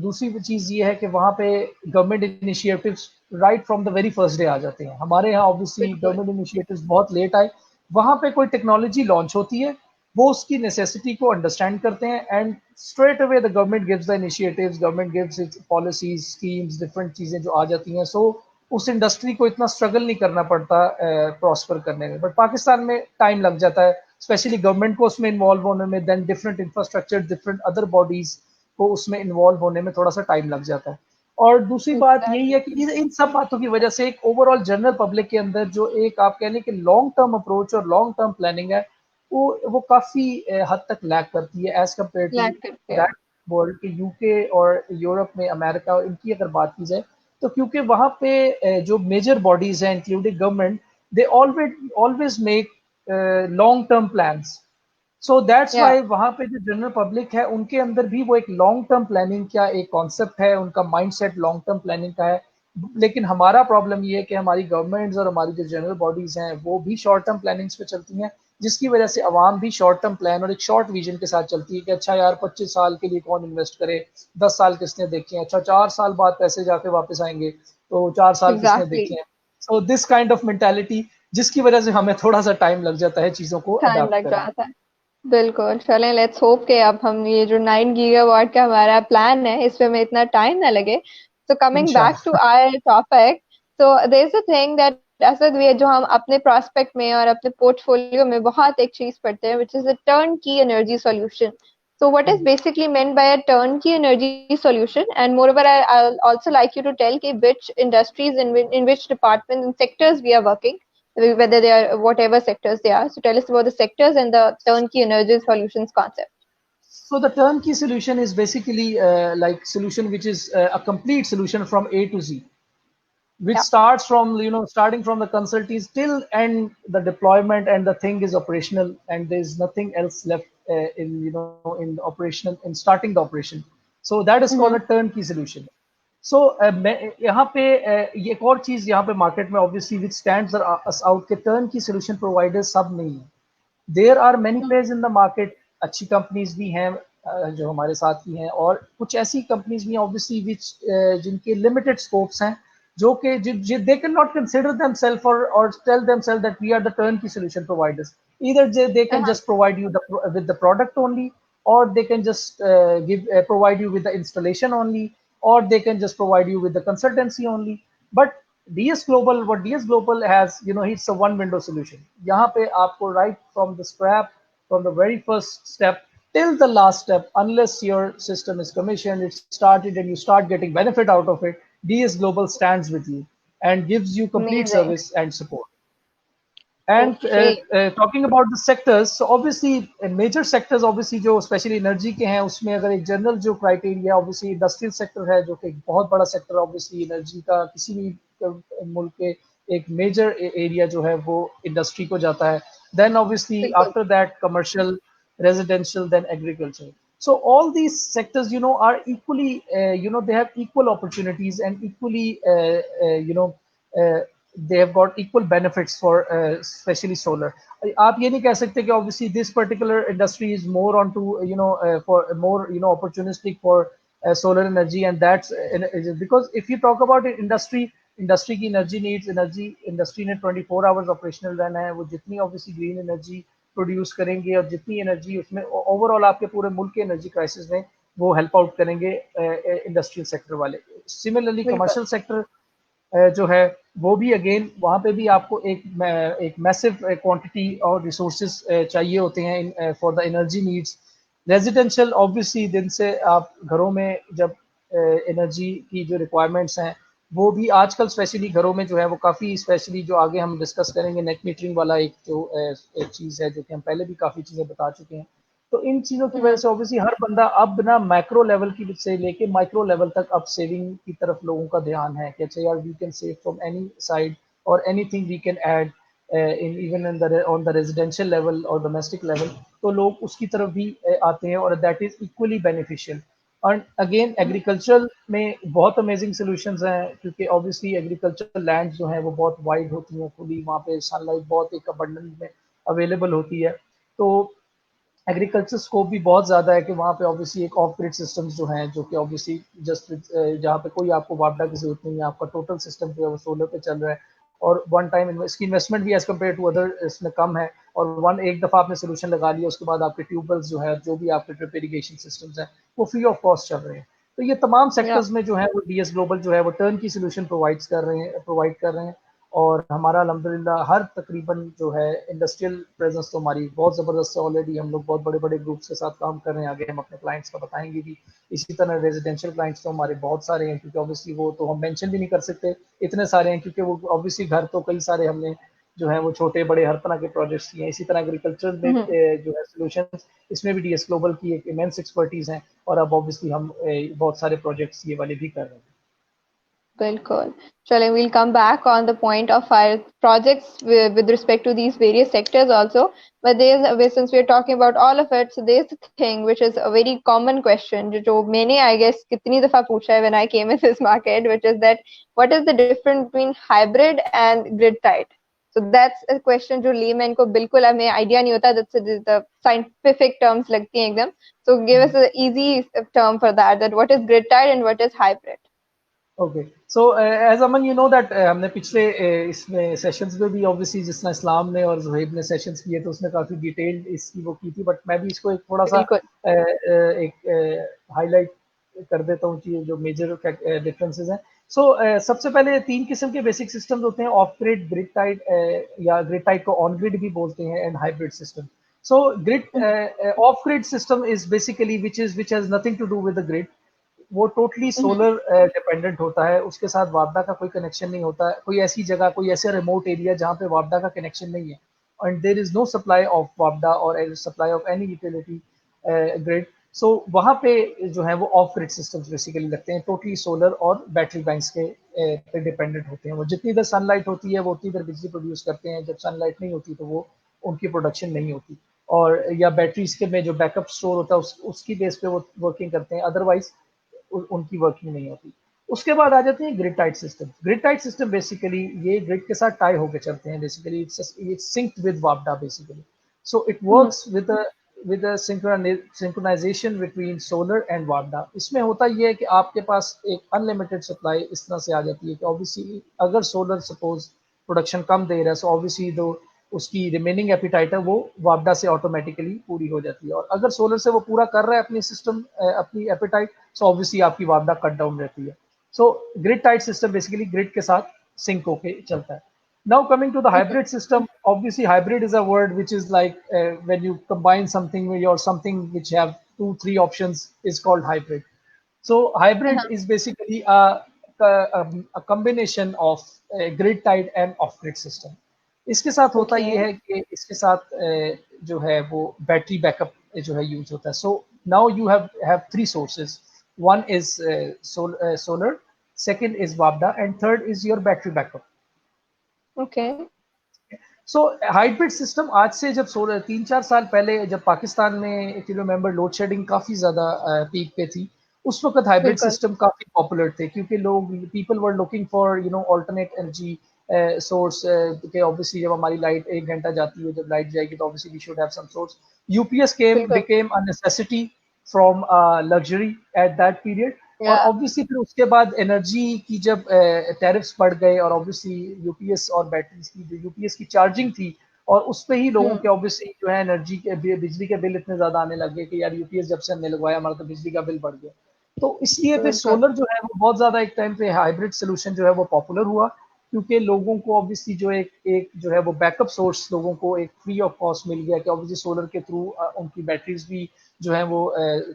दूसरी चीज़ ये है कि वहाँ पे government initiatives right from the very first day आ जाते हैं. हमारे यहाँ ऑब्वियसली बिल्कुल. गवर्नमेंट इनिशिएटिव्स बहुत लेट आए. वहाँ पे कोई टेक्नोलॉजी लॉन्च होती है, वो उसकी नेसेसिटी को अंडरस्टैंड करते हैं and straight away the government gives the initiatives, government gives it's policies, schemes, different चीज़ें जो आ जाती हैं. सो उस इंडस्ट्री को इतना स्ट्रगल नहीं करना पड़ता प्रॉस्पर करने में. बट पाकिस्तान में टाइम लग जाता है, स्पेशली गवर्नमेंट को उसमें इन्वॉल्व होने में, then different infrastructure, different other bodies को उसमें इन्वॉल्व होने में थोड़ा सा टाइम लग जाता है. और दूसरी बात यही है कि एग्जैक्टली. इन सब बातों की वजह से एक ओवरऑल जनरल पब्लिक के अंदर जो एक आप कह लें कि लॉन्ग टर्म अप्रोच और लॉन्ग टर्म प्लानिंग है, वो काफ़ी हद तक लैक करती है एज कम्पेयर टू लैक करते हैं. दैट वर्ल्ड के यूके और यूरोप में, अमेरिका और इनकी अगर बात की जाए तो क्योंकि वहाँ पे जो मेजर बॉडीज हैं including government, they always always make long term plans. So that's या. वाई वहाँ पे जो जनरल पब्लिक है उनके अंदर भी वो एक लॉन्ग टर्म प्लानिंग का एक कॉन्सेप्ट है, उनका माइंडसेट लॉन्ग टर्म प्लानिंग का है. लेकिन हमारा प्रॉब्लम ये है कि हमारी गवर्नमेंट्स और हमारी जो जनरल बॉडीज हैं वो भी शॉर्ट टर्म प्लानिंग्स पे चलती हैं, जिसकी वजह से अवाम भी शॉर्ट टर्म प्लान और एक शॉर्ट विजन के साथ चलती है कि अच्छा यार 25 साल के लिए कौन इन्वेस्ट करे, 10 साल किसने देखे हैं, अच्छा 4 साल बाद पैसे जाके वापस आएंगे तो 4 साल किसने एग्जैक्टली. देखे हैं. So this kind of mentality, जिसकी वजह से हमें थोड़ा सा टाइम लग जाता है चीज़ों को टाइम अडाप्ट लग करने. जाता है. बिल्कुल. चलें, लेट्स होप कि अब हम ये जो 9 गीगावाट का हमारा प्लान है इसमें हमें इतना टाइम ना लगे. So coming back to इंशाल्लाह. our topic, so there's a thing that Asad ये जो हम अपने prospect में और अपने portfolio में बहुत एक चीज पढ़ते हैं, which is a turnkey energy solution. So what is basically meant by a turnkey energy solution? And moreover, I'll also like you to tell कि which industries in which departments and sectors we are working, whether they are whatever sectors they are. So tell us about the sectors and the turnkey energy solutions concept. So the turnkey solution is basically like solution which is a complete solution from A to Z, which Yeah. starts from starting from the consultees till end the deployment, and the thing is operational and there's nothing else left in in operational in starting the operation. So that is called a Mm-hmm. turnkey solution. So यहाँ पे ये एक और चीज यहाँ पे market में obviously which stands us out के टर्न की सोल्यूशन प्रोवाइडर्स सब नहीं है. There are many players in the market. अच्छी कंपनीज भी हैं जो हमारे साथ ही हैं, और कुछ ऐसी कंपनीज भी हैं ऑब्वियसली विच जिनके लिमिटेड स्कोप्स हैं, जो कि they can not consider themselves और tell themselves that we are the turnkey solution providers. Either they can Uh-huh. Just provide you with the product only, or they can just provide you with the installation only, or they can just provide you with the consultancy only. But DS Global, what DS Global has, it's a one window solution. यहाँ पे आपको right from the scrap, from the very first step till the last step, unless your system is commissioned, it's started, and you start getting benefit out of it, DS Global stands with you and gives you complete Amazing. service and support. And Okay. talking about the sectors, so obviously major sectors obviously जो especially energy के हैं, उसमें अगर एक general जो criteria obviously industrial sector है, जो कि एक बहुत बड़ा सेक्टर obviously एनर्जी का किसी भी मुल्क के एक मेजर एरिया जो है वो इंडस्ट्री को जाता है. देन obviously बिल्कुल. after that commercial, residential, then agriculture. So all these sectors are equally they have equal opportunities and equally uh, they have got equal benefits for especially solar. आप ये नहीं कह सकते कि obviously this particular industry is more onto for more opportunistic for solar energy, and that's because if you talk about it, industry की energy needs, energy industry ने 24 hours operational रहना है. वो जितनी obviously green energy प्रोड्यूस करेंगे और जितनी energy उसमें ओवरऑल आपके पूरे मुल्क के एनर्जी क्राइसिस में वो हेल्प आउट करेंगे इंडस्ट्रियल सेक्टर वाले. सिमिलरली बिल्कुल. कमर्शियल सेक्टर जो है वो भी अगेन वहाँ पे भी आपको एक मैसिव क्वांटिटी और रिसोर्सेज चाहिए होते हैं for the energy needs. Residential obviously दिन से आप घरों में जब एनर्जी की जो रिक्वायरमेंट्स हैं वो भी आजकल स्पेशली घरों में जो है वो काफ़ी स्पेशली जो आगे हम डिस्कस करेंगे नेट मीटरिंग वाला एक चीज़ है जो कि हम पहले भी काफ़ी चीज़ें बता चुके हैं. तो इन चीज़ों की वजह से ऑब्वियसली हर बंदा अब ना मैक्रो लेवल की से लेके माइक्रो लेवल तक अब सेविंग की तरफ लोगों का ध्यान है कि अच्छा यार we can save from any side और anything we can add in even in the on the residential level और डोमेस्टिक लेवल, तो लोग उसकी तरफ भी आते हैं और दैट इज इक्वली बेनिफिशियल। और अगेन एग्रीकल्चर में बहुत अमेजिंग सॉल्यूशंस हैं क्योंकि ऑब्वियसली एग्रीकल्चरल लैंड जो है वो बहुत वाइड होती हैं, खुली, वहाँ पे सनलाइट बहुत एक अबंडेंट में अवेलेबल होती है। तो एग्रीकल्चर स्कोप भी बहुत ज़्यादा है कि वहाँ पे ऑब्वियसली एक ऑफ ग्रिड सिस्टम्स जो हैं जो कि ऑब्वियसली जस्ट जहाँ पे कोई आपको वापडा की जरूरत नहीं है, आपका टोटल सिस्टम जो है वो सोलर पे चल रहा है और वन टाइम इसकी इन्वेस्टमेंट भी एज कम्पेयर टू अदर इसमें कम है और वन एक दफ़ा आपने सोल्यूशन लगा लिया उसके बाद आपके ट्यूबवेल्स जो है जो भी आपके ड्रिप इरीगेशन सिस्टम्स हैं वो फ्री ऑफ कॉस्ट चल रहे हैं। तो ये तमाम Yeah. सेक्टर्स में जो है वो डीएस ग्लोबल जो है वो टर्न की सोल्यूशन प्रोवाइड कर रहे हैं और हमारा अल्हम्दुलिल्लाह हर तकरीबन जो है इंडस्ट्रियल प्रेजेंस तो हमारी बहुत ज़बरदस्त है। ऑलरेडी हम लोग बहुत बड़े बड़े ग्रुप्स के साथ काम कर रहे हैं, आगे हम अपने क्लाइंट्स का बताएंगे भी। इसी तरह रेजिडेंशियल क्लाइंट्स तो हमारे बहुत सारे हैं क्योंकि ऑब्वियसली वो तो हम मेंशन भी नहीं कर सकते, इतने सारे हैं क्योंकि वो ऑब्वियसली घर तो कई सारे हमने जो है वो छोटे बड़े हर तरह के प्रोजेक्ट्स किए हैं। इसी तरह एग्रीकल्चर में जो है सोल्यूशन इसमें भी डीएस ग्लोबल की एक इमेंस एक्सपर्टीज है और अब ऑब्वियसली हम बहुत सारे प्रोजेक्ट्स ये वाले भी कर रहे हैं। Bilkul. Chale, we'll come back on the point of our projects with respect to these various sectors also. But since we're talking about all of it, so there's the thing which is a very common question, जो मैंने I guess कितनी दफा पूछा है when I came in this market, which is that what is the difference between hybrid and grid tied? So that's a question जो layman को बिल्कुल हमें idea नहीं होता, that's the scientific terms लगती हैं एकदम. So give us an easy term for that what is grid tied and what is hybrid. Okay so as Aman you know that हमने पिछले इसमें सेशंस में भी ऑब्वियसली जिस तरह इस्लाम ने और जुहैब ने सेशंस किए तो उसमें काफ़ी डिटेल्ड इसकी वो की थी, बट मैं भी इसको एक थोड़ा सा बिल्कुल. एक हाईलाइट कर देता हूँ कि जो मेजर डिफरेंसेस हैं। सो सबसे पहले तीन किस्म के बेसिक सिस्टम्स होते हैं, ऑफ ग्रिड, ग्रिड टाइड या ग्रिड टाइड को ऑन ग्रिड भी बोलते हैं, and hybrid system. So grid off grid system is basically which has nothing to do with the grid, वो टोटली सोलर डिपेंडेंट होता है, उसके साथ वापडा का कोई कनेक्शन नहीं होता है, कोई ऐसी जगह कोई ऐसे रिमोट एरिया जहाँ पे वापडा का कनेक्शन नहीं है and there is no supply of वापडा और supply of any utility grid. So वहाँ पे जो है वो ऑफ ग्रिड सिस्टम्स बेसिकली लगते हैं, टोटली सोलर और बैटरी बैंक्स के पे डिपेंडेंट होते हैं। वो जितनी देर सनलाइट होती है वो उतनी देर बिजली प्रोड्यूस करते हैं, जब सनलाइट नहीं होती तो वो उनकी प्रोडक्शन नहीं होती, और या बैटरीज के में जो बैकअप स्टोर होता है उसकी बेस पे वो वर्किंग करते हैं, अदरवाइज उनकी वर्किंग नहीं होती। उसके बाद आ जाते हैं grid Tide system. Grid Tide system basically ये ग्रिड के साथ टाई होकर चलते हैं, basically it's synced with वापडा basically. So it works with synchronisation between solar and वापडा। इसमें होता ये है कि आपके पास एक अनलिमिटेड सप्लाई इस तरह से आ जाती है कि ऑब्वियसली अगर सोलर सपोज प्रोडक्शन कम दे रहा है, सो ऑब्वियसली दो उसकी रिमेनिंग एपिटाइट है वो वापडा से ऑटोमेटिकली पूरी हो जाती है, और अगर सोलर से वो पूरा कर रहा है अपनी सिस्टम अपनी एपिटाइट, सो ऑब्वियसली आपकी वापडा कट डाउन रहती है। So grid tight system basically grid के साथ सिंक होके चलता है। Now coming to the hybrid system, obviously hybrid is a word which is like when you combine something with or something which have two, three options is called hybrid. So hybrid is basically a combination of grid tied and off grid system. इसके साथ होता Okay. ये है कि इसके साथ जो है वो बैटरी बैकअप जो है यूज होता है। So now you have three sources, one is solar, second is Wabda, and third is your battery backup. Okay. So hybrid system आज से जब 3-4 साल पहले जब पाकिस्तान में if you remember load shedding काफ़ी ज़्यादा पीक पे थी, उस वक्त हाइब्रिड बिल्कुल. सिस्टम काफ़ी पॉपुलर थे क्योंकि लोग people were looking for alternate energy source के। ऑब्वियसली जब हमारी लाइट 1 घंटा जाती है, जब लाइट जाएगी तो obviously we should have some source. UPS बिल्कुल. Became a necessity from luxury at that period, और Yeah. ऑब्वियसली फिर उसके बाद एनर्जी की जब टैरिफ्स बढ़ गए और ऑब्वियसली यूपीएस और बैटरीज की जो यूपीएस की चार्जिंग थी, और उस पे ही लोगों के ऑब्वियसली जो है एनर्जी के बिजली के बिल इतने ज्यादा आने लगे कि यार यूपीएस जब से हमने लगवाया हमारा तो बिजली का बिल बढ़ गया। तो इसलिए फिर बिल्कुल. सोलर जो है वो बहुत ज्यादा एक टाइम पे हाइब्रिड सोल्यूशन जो है वो पॉपुलर हुआ, क्योंकि लोगों को ऑब्वियसली जो एक एक जो है वो बैकअप सोर्स लोगों को एक फ्री ऑफ कॉस्ट मिल गया कि ऑब्वियसली सोलर के थ्रू उनकी बैटरीज भी जो है वो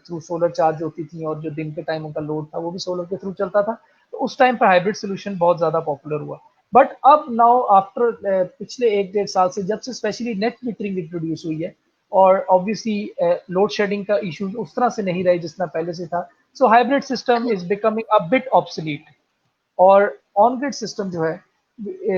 थ्रू सोलर चार्ज होती थी, और जो दिन के टाइम उनका लोड था वो भी सोलर के थ्रू चलता था। तो उस टाइम पर हाइब्रिड सोल्यूशन बहुत ज्यादा पॉपुलर हुआ। बट अब नाउ आफ्टर पिछले 1-1.5 साल से जब से स्पेशली नेट मीटरिंग इंट्रोड्यूस हुई है, और ऑब्वियसली लोड शेडिंग का इशू उस तरह से नहीं रहे जितना पहले से था। So hybrid system is becoming a bit obsolete, और ऑन ग्रिड सिस्टम जो है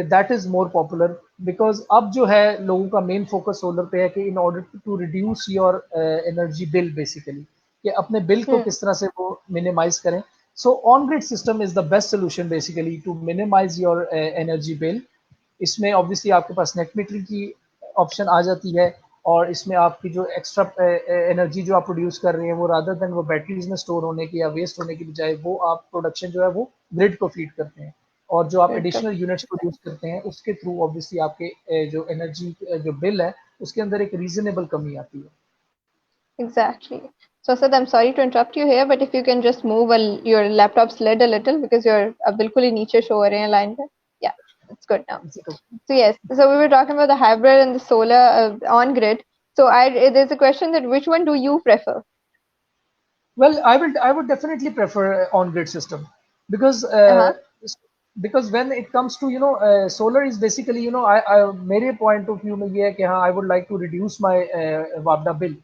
that is more popular, because अब जो है लोगों का मेन फोकस सोलर पे है कि in order to reduce your energy bill, basically कि अपने बिल को हम्म। किस तरह से वो मिनिमाइज करें। So on grid system is the best solution basically to minimise your energy bill. इसमें ऑब्वियसली आपके पास नेट मीटरिंग की ऑप्शन आ जाती है, और इसमें आपकी जो एक्स्ट्रा एनर्जी जो आप प्रोड्यूस कर रहे हैं वो रादर देन वो बैटरीज में स्टोर होने की या वेस्ट होने की बजाय वो आप प्रोडक्शन जो है वो ग्रिड को फीड करते हैं, और जो आप Great. एडिशनल यूनिट्स प्रोड्यूस करते हैं उसके थ्रू ऑब्वियसली आपके जो एनर्जी जो बिल है उसके अंदर एक रीजनेबल कमी आती है। Exactly. So, Asad, I'm sorry to interrupt you here, but if you can just move your laptop's lid a little because you're बिल्कुल ही नीचे show हो रहे हैं line पे. Yeah, it's good now. So yes, so we were talking about the hybrid and the solar on grid. So there's a question that which one do you prefer? Well, I would definitely prefer on-grid system, because Uh-huh. because when it comes to solar is basically I मेरे point of view में ये है कि हाँ I would like to reduce my वापडा bill.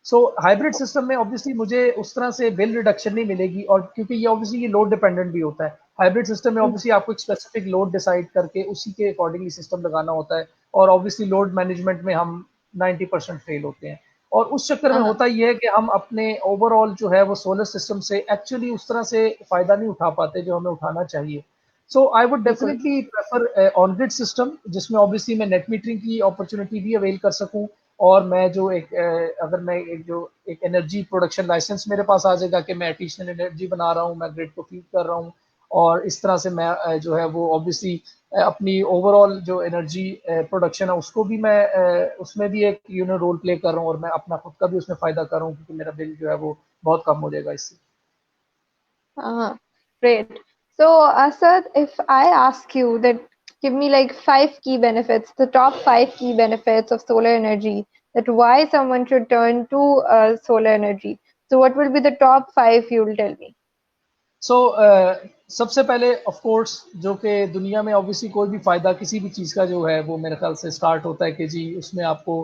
So hybrid system में obviously मुझे उस तरह से बिल रिडक्शन नहीं मिलेगी, और क्योंकि ये ऑब्वियसली ये लोड डिपेंडेंट भी होता है। हाइब्रिड सिस्टम में ऑब्वियसली आपको एक स्पेसिफिक लोड डिसाइड करके उसी के अकॉर्डिंगली सिस्टम लगाना होता है, और ऑब्वियसली लोड मैनेजमेंट में हम 90% फेल होते हैं, और उस चक्कर में Uh-huh. होता ये है कि हम अपने ओवरऑल जो है वो सोलर सिस्टम से एक्चुअली उस तरह से फायदा नहीं उठा पाते जो हमें उठाना चाहिए। सो आई वुड बिल्कुल. Definitely prefer on grid system, जिसमें ऑब्वियसली मैं नेट मीटरिंग की अपॉर्चुनिटी भी अवेल कर सकूं, और मैं जो एक अगर मैं एक एनर्जी प्रोडक्शन लाइसेंस मेरे पास आ जाएगा कि मैं एडिशनल एनर्जी बना रहा हूँ, मैं ग्रिड को फीड कर रहा हूँ, और इस तरह से मैं जो है वो ऑब्वियसली अपनी ओवरऑल जो एनर्जी प्रोडक्शन है उसको भी मैं उसमें भी एक रोल प्ले कर रहा हूँ, और मैं अपना खुद का भी उसमें फायदा कर रहा हूँ, क्योंकि मेरा बिल जो है वो बहुत कम हो जाएगा इससे। Uh-huh. Great. So, Asad, if I ask you that, give me like 5 key benefits, the top 5 key benefits of solar energy, that why someone should turn to solar energy. So, what will be the top 5 you will tell me? सो सबसे पहले of course जो कि दुनिया में obviously कोई भी फायदा किसी भी चीज़ का जो है वो मेरे ख्याल से स्टार्ट होता है कि जी उसमें आपको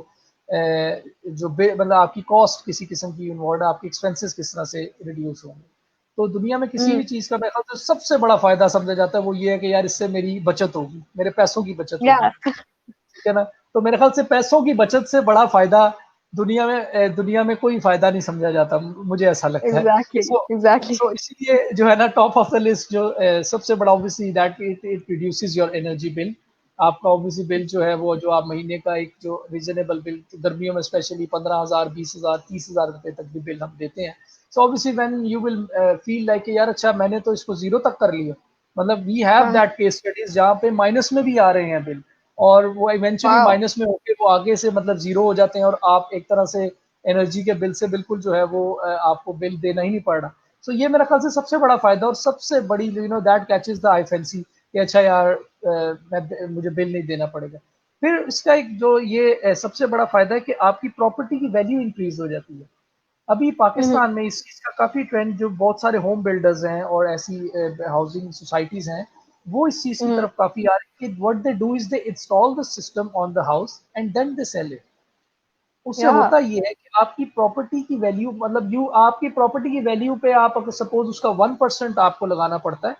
जो मतलब आपकी कॉस्ट किसी किस्म की इन्वॉल्व है, आपकी एक्सपेंसेस किस तरह से रिड्यूस होंगे। तो दुनिया में किसी भी Mm. चीज़ का मेरे ख्याल से सबसे बड़ा फायदा समझा जाता है वो ये है कि यार इससे मेरी बचत होगी, मेरे पैसों की बचत होगी, Yeah, ठीक है ना। तो मेरे ख्याल से पैसों की बचत से बड़ा फायदा दुनिया में कोई फायदा नहीं समझा जाता, मुझे ऐसा लगता है। exactly, सो exactly. सो इसीलिए जो है ना टॉप ऑफ द लिस्ट जो सबसे बड़ा obviously that it reduces your energy bill. आपका ऑब्वियसली बिल जो है वो जो आप महीने का एक जो रीजनेबल बिल गर्मियों में स्पेशली 15,000 20,000 30,000 रुपए तक भी बिल हम देते हैं। So obviously when you will feel like यार अच्छा मैंने तो इसको जीरो तक कर लिया, मतलब we have Uh, that case studies जहाँ पे माइनस में भी आ रहे हैं बिल, और वो इवेंचुअली wow. माइनस में होके वो आगे से मतलब जीरो हो जाते हैं, और आप एक तरह से एनर्जी के बिल से बिल्कुल जो है वो आपको बिल देना ही नहीं पड़ रहा। सो ये मेरा ख्याल से सबसे बड़ा फायदा और सबसे बड़ी that catches the I fancy कि अच्छा यार मुझे बिल नहीं देना पड़ेगा। फिर इसका एक जो ये सबसे बड़ा फायदा है कि आपकी प्रॉपर्टी की वैल्यू इंक्रीज हो जाती है। अभी Mhm. पाकिस्तान में इस चीज़ का काफ़ी ट्रेंड, जो बहुत सारे होम बिल्डर्स हैं और ऐसी हाउसिंग सोसाइटीज़ हैं, वो इस चीज़ की Mhm. तरफ काफ़ी आ रही है कि what they do is they install the system on the house and then they sell it. उससे Yeah. होता ये है कि आपकी प्रॉपर्टी की वैल्यू मतलब यू आपकी प्रॉपर्टी की वैल्यू पे आप अगर सपोज उसका 1% आपको लगाना पड़ता है,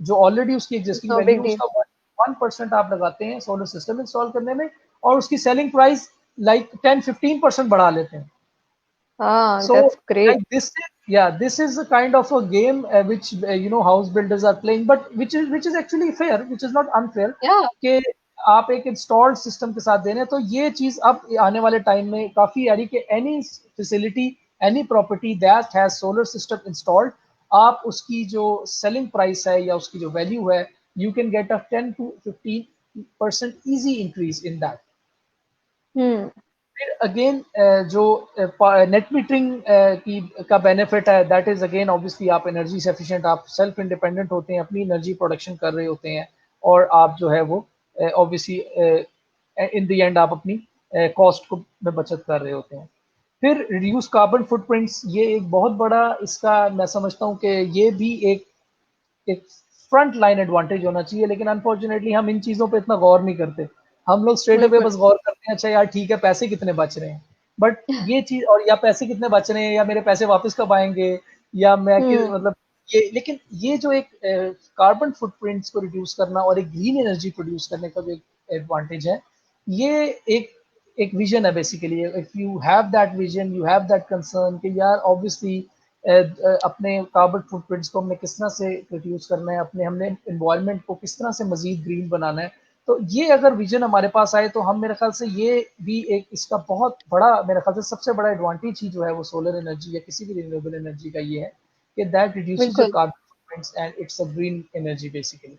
जो ऑलरेडी उसकी It's existing no value big है deal. उसका 1% आप लगाते हैं सोलर सिस्टम इंस्टॉल करने में, और उसकी सेलिंग प्राइस लाइक 10-15% बढ़ा लेते हैं। Ah, So, that's great. like this is a kind of a game which house builders are playing, but which is actually fair, which is not unfair Yeah. कि आप एक इंस्टॉल्ड सिस्टम के साथ दे रहे हैं। तो ये चीज अब आने वाले टाइम में काफी आ रही कि any facility, any property that has solar system installed, आप उसकी जो सेलिंग प्राइस है या उसकी जो वैल्यू है, you can get a 10-15% easy increase in that. Hmm. फिर अगेन जो नेट मीटरिंग की का बेनिफिट है दैट इज अगेन ऑब्वियसली आप एनर्जी से एफिशिएंट, आप सेल्फ इंडिपेंडेंट होते हैं, अपनी एनर्जी प्रोडक्शन कर रहे होते हैं, और आप जो है वो ऑब्वियसली इन द एंड आप अपनी कॉस्ट को में बचत कर रहे होते हैं। फिर रिड्यूस कार्बन फुटप्रिंट्स, ये एक बहुत बड़ा इसका मैं समझता हूँ कि ये भी एक फ्रंट लाइन एडवांटेज होना चाहिए, लेकिन अनफॉर्चुनेटली हम इन चीज़ों पे इतना गौर नहीं करते। हम लोग स्ट्रेट अवे बिल्कुल. बस गौर करते हैं अच्छा यार ठीक है पैसे कितने बच रहे हैं, बट ये चीज, और या पैसे कितने बच रहे हैं, या मेरे पैसे वापस कब आएंगे, या मैं मतलब ये, लेकिन ये जो एक कार्बन फुटप्रिंट्स को रिड्यूस करना और एक ग्रीन एनर्जी प्रोड्यूस करने का जो एक एडवांटेज है, ये एक एक विजन है basically. If you have that vision, you have that concern कि यार ऑब्वियसली अपने कार्बन फुटप्रिंट्स को हमने किस तरह से रिड्यूस करना है, अपने हमने एनवायरनमेंट को किस तरह से मजीद ग्रीन बनाना है, तो ये अगर विजन हमारे पास आए तो हम, मेरे ख्याल से ये भी एक इसका बहुत बड़ा, मेरे ख्याल से सबसे बड़ा एडवांटेज ही जो है वो सोलर एनर्जी या किसी भी रिन्यूएबल एनर्जी का ये है कि दैट रिड्यूसेस योर बिल्कुल। Carbon footprints and it's a green energy basically.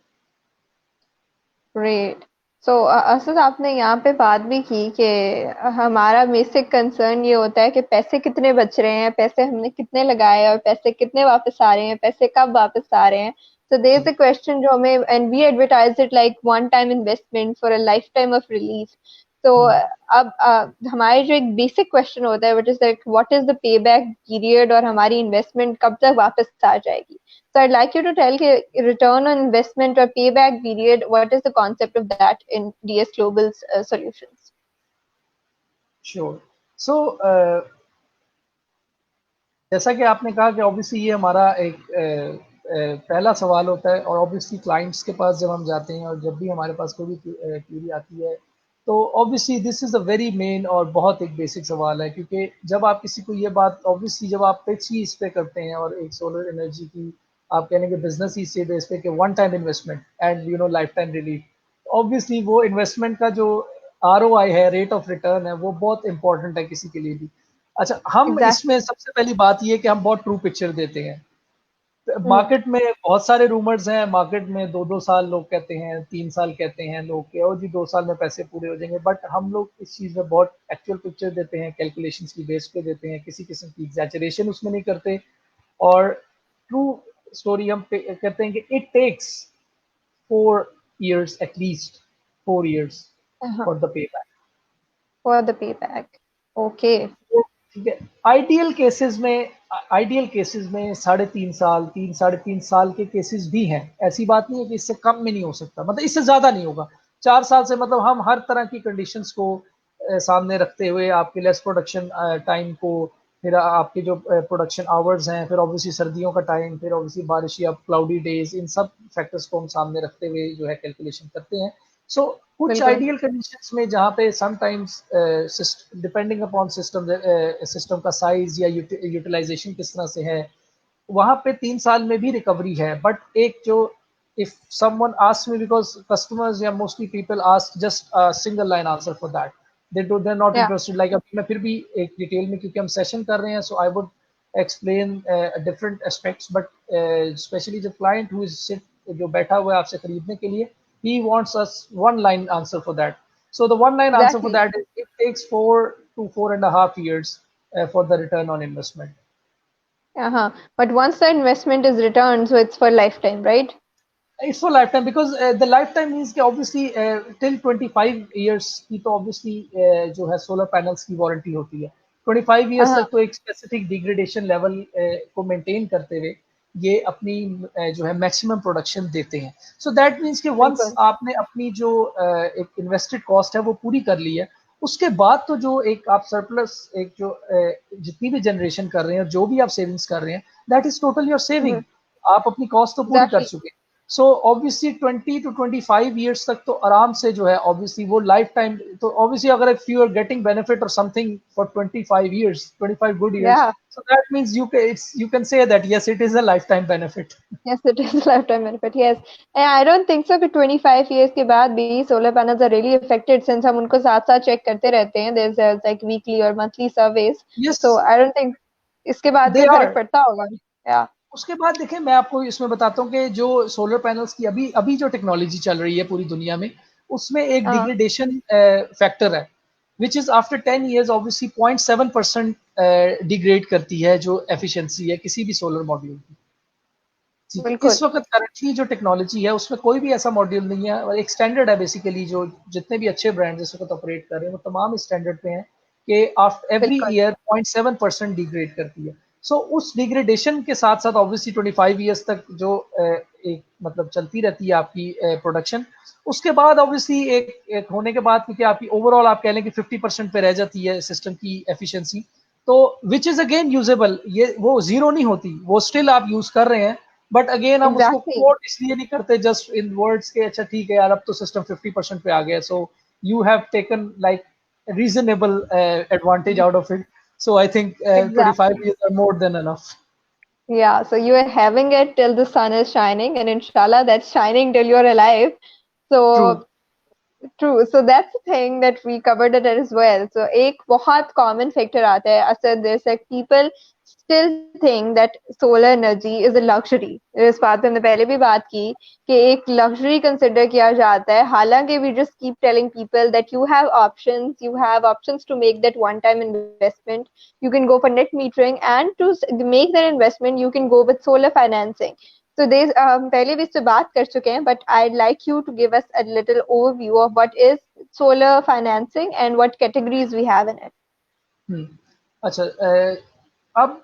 Great. So Asad, आपने यहाँ पे बात भी की कि हमारा बेसिक कंसर्न ये होता है कि पैसे कितने बच रहे हैं, पैसे हमने कितने लगाए और पैसे कितने वापस आ रहे हैं, पैसे कब वापस आ रहे हैं। सो देयर इज जी अ क्वेश्चन जो हमें, and we advertise it like one time investment for a lifetime of relief. तो अब हमारे जो एक बेसिक क्वेश्चन होता है, what is that, what is the payback period, और हमारी इन्वेस्टमेंट कब तक वापस आ जाएगी। So I'd like you to tell return on investment or payback period. What is the concept of that in DS Global's solutions? Sure. So जैसा कि आपने कहा कि ऑब्वियसली ये हमारा एक पहला सवाल होता है, और ऑब्वियसली क्लाइंट्स के पास जब हम जाते हैं और जब भी हमारे पास कोई भी क्यूरी आती है, तो obviously this is a very main और बहुत एक बेसिक सवाल है, क्योंकि जब आप किसी को ये बात, ऑब्वियसली जब आप पिच ही इस पे करते हैं और एक सोलर एनर्जी की आप कहने के बिजनेस ही से बेस पे कि one time investment and life time relief, obviously वो इन्वेस्टमेंट का जो ROI है, रेट ऑफ रिटर्न है, वो बहुत इंपॉर्टेंट है किसी के लिए भी। अच्छा, हम Exactly. इसमें सबसे पहली बात ये है कि हम बहुत ट्रू पिक्चर देते हैं। Hmm. मार्केट में बहुत सारे रूमर्स हैं, मार्केट में 2-2 साल लोग कहते हैं, 3 साल कहते हैं लोग कि और जी 2 साल में पैसे पूरे हो जाएंगे, बट हम लोग इस चीज़ में बहुत एक्चुअल पिक्चर देते हैं, कैलकुलेशंस की बेस पे देते हैं, किसी किस्म की एग्जैजरेशन उसमें नहीं करते, और ट्रू स्टोरी हम कहते हैं कि it takes 4 years at least, 4 years Uh-huh. For the payback. For the payback. Okay. ठीक है, आइडियल केसेस में 3.5 साल, 3 साढ़े 3 साल के केसेस भी हैं। ऐसी बात नहीं है कि इससे कम में नहीं हो सकता, मतलब इससे ज्यादा नहीं होगा। 4 साल से मतलब हम हर तरह की कंडीशंस को सामने रखते हुए, आपके लेस प्रोडक्शन टाइम को, फिर आपके जो प्रोडक्शन आवर्स हैं, फिर ऑब्वियसली सर्दियों का टाइम, फिर ऑब्वियसली बारिश या क्लाउडी डेज, इन सब फैक्टर्स को हम सामने रखते हुए जो है कैलकुलेशन करते हैं। सो कुछ बिल्कुल। आइडियल कंडीशंस में जहाँ पे समटाइम्स डिपेंडिंग अपॉन सिस्टम का साइज या यूटिलाइजेशन किस तरह से है, वहाँ पे 3 साल में भी रिकवरी है। बट एक जो, if someone asks me, because customers या mostly people ask just a single line answer for that, they're not Yeah. interested, like अभी मैं फिर भी एक डिटेल में, क्योंकि हम सेशन कर रहे हैं, so I would explain different aspects, but specially जो क्लाइंट हु इज जो बैठा हुआ है आपसे खरीदने के लिए, he wants us one line answer for that. So the one line answer for Exactly. that is it takes 4 to 4.5 years for the return on investment. Uh-huh. But once the investment is returned, so it's for lifetime, right? It's for lifetime, because the lifetime means कि obviously till 25 years की तो obviously जो है solar panels की warranty होती है। 25 years Uh-huh. तक तो एक specific degradation level को maintain करते हुए ये अपनी जो है maximum production देते हैं। So that means कि once बिल्कुल। आपने अपनी जो एक invested cost है वो पूरी कर ली है, उसके बाद तो जो एक आप surplus, एक जो जितनी भी generation कर रहे हैं, जो भी आप savings कर रहे हैं, that is total your saving। Mhm. आप अपनी कॉस्ट तो पूरी कर Exactly. चुके हैं। सो ऑब्वियसली 20 to 25 years तक तो आराम से जो है ऑब्वियसली वो लाइफ टाइम, तो ऑब्वियसली अगर if you are getting benefit और something for 25 years, 25 good years, Yeah. so that means you can say that yes, it is a lifetime benefit. Yes, it is a lifetime benefit. Yes. And I don't think so कि 25 years के बाद भी solar panels are really affected, since हम उनको साथ साथ check करते रहते हैं. There's like weekly or monthly surveys. So Yes, I don't think इसके बाद they कोई फर्क are। पड़ता होगा. Yeah. उसके बाद देखिए, मैं आपको इसमें बताता हूँ कि जो सोलर पैनल्स की अभी अभी जो टेक्नोलॉजी चल रही है पूरी दुनिया में, उसमें एक हाँ. डिग्रेडेशन फैक्टर है, which is after 10 years obviously 0.7% degrade करती है जो एफिशिएंसी है किसी भी सोलर मॉड्यूल की। ठीक है, बिल्कुल। इस वक्त करंटली जो टेक्नोलॉजी है उसमें कोई भी ऐसा मॉड्यूल नहीं है, और एक स्टैंडर्ड है बेसिकली, जो जितने भी अच्छे ब्रांड्स इस वक्त ऑपरेट कर रहे हैं वो तमाम स्टैंडर्ड पे हैं कि आफ्टर एवरी बिल्कुल। ईयर 0.7% डिग्रेड करती है। सो उस डिग्रेडेशन के साथ साथ ऑब्वियसली 25 ईयर्स तक जो एक मतलब चलती रहती है आपकी प्रोडक्शन, उसके बाद ऑब्वियसली एक होने के बाद क्योंकि आपकी ओवरऑल आप कह लें कि 50% पे रह जाती है सिस्टम की एफिशिएंसी, तो विच इज अगेन यूजेबल, ये वो जीरो नहीं होती, वो स्टिल आप यूज कर रहे हैं, बट अगेन हम उसको एग्जैक्टली। कोट इसलिए नहीं करते जस्ट इन वर्ड्स के अच्छा ठीक है यार अब तो सिस्टम 50% पे आ गया, so you have taken like reasonable advantage out of it. So I think 25 Exactly. years are more than enough. Yeah, so you are having it till the sun is shining, and inshallah, that's shining till you're alive. True. So true. So that's the thing that we covered it as well. So एक बहुत common factor आता है. Asad, there's like people still think that solar energy is a luxury. इस बात पे हमने पहले भी बात की कि एक luxury consider किया जाता है. हालांकि we just keep telling people that you have options to make that one-time investment. You can go for net metering, and to make that investment, you can go with solar financing. So they पहले भी इस पे बात कर चुके हैं, but I'd like you to give us a little overview of what is solar financing and what categories we have in it. हम्म, अच्छा अब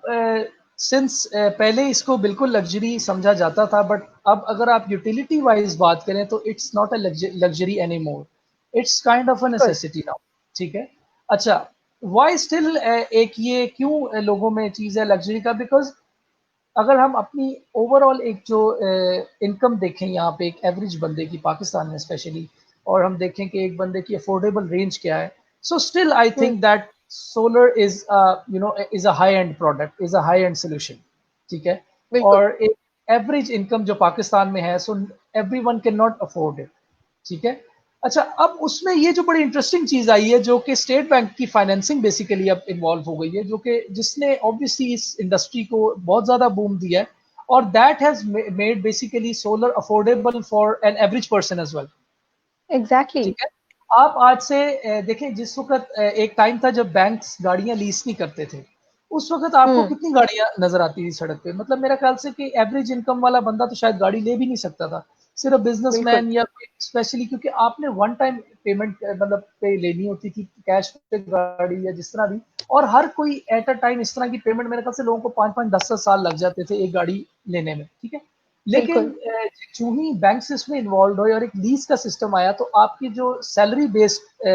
सिंस पहले इसको बिल्कुल लग्जरी समझा जाता था, बट अब अगर आप यूटिलिटी वाइज बात करें तो it's not a luxury any more, it's kind of a Good. Necessity now. ठीक है। अच्छा, वाई स्टिल एक ये क्यों लोगों में चीज़ है लग्जरी का, बिकॉज अगर हम अपनी ओवरऑल एक जो इनकम देखें यहाँ पे एक एवरेज बंदे की पाकिस्तान में स्पेशली, और हम देखें कि एक बंदे की अफोर्डेबल रेंज क्या है, so still I Hmm. Think that solar is is a high and product, is a high and solution. ठीक है। बिल्कुल. और एक एवरेज इनकम जो पाकिस्तान में है, so every one can not afford it. ठीक है। अच्छा, अब उसमें ये जो बड़ी इंटरेस्टिंग चीज आई है जो कि स्टेट बैंक की फाइनेंसिंग बेसिकली अब इन्वॉल्व हो गई है, जो कि जिसने ऑब्वियसली इस इंडस्ट्री को बहुत ज्यादा बूम दिया है, और that has made basically solar affordable for an average person as well. ठीक Exactly. है। आप आज से देखें, जिस वक्त एक टाइम था जब बैंक्स गाड़ियां लीज नहीं करते थे, उस वक्त आपको Hmm. कितनी गाड़ियां नजर आती थी सड़क पे, मतलब मेरा ख्याल से कि एवरेज इनकम वाला बंदा तो शायद गाड़ी ले भी नहीं सकता था, सिर्फ बिल्कुल. बिजनेसमैन या कोई स्पेशली, क्योंकि आपने वन टाइम पेमेंट मतलब पे लेनी होती थी कैश पे गाड़ी या जिस तरह भी, और हर कोई एट अ टाइम इस तरह की पेमेंट, मेरे ख्याल से लोगों को 5-5 10 10 साल लग जाते थे एक गाड़ी लेने में। ठीक है। लेकिन बिल्कुल. जो ही बैंक इसमें इन्वॉल्व हुए और एक लीज का सिस्टम आया, तो आपकी जो सैलरी बेस्ड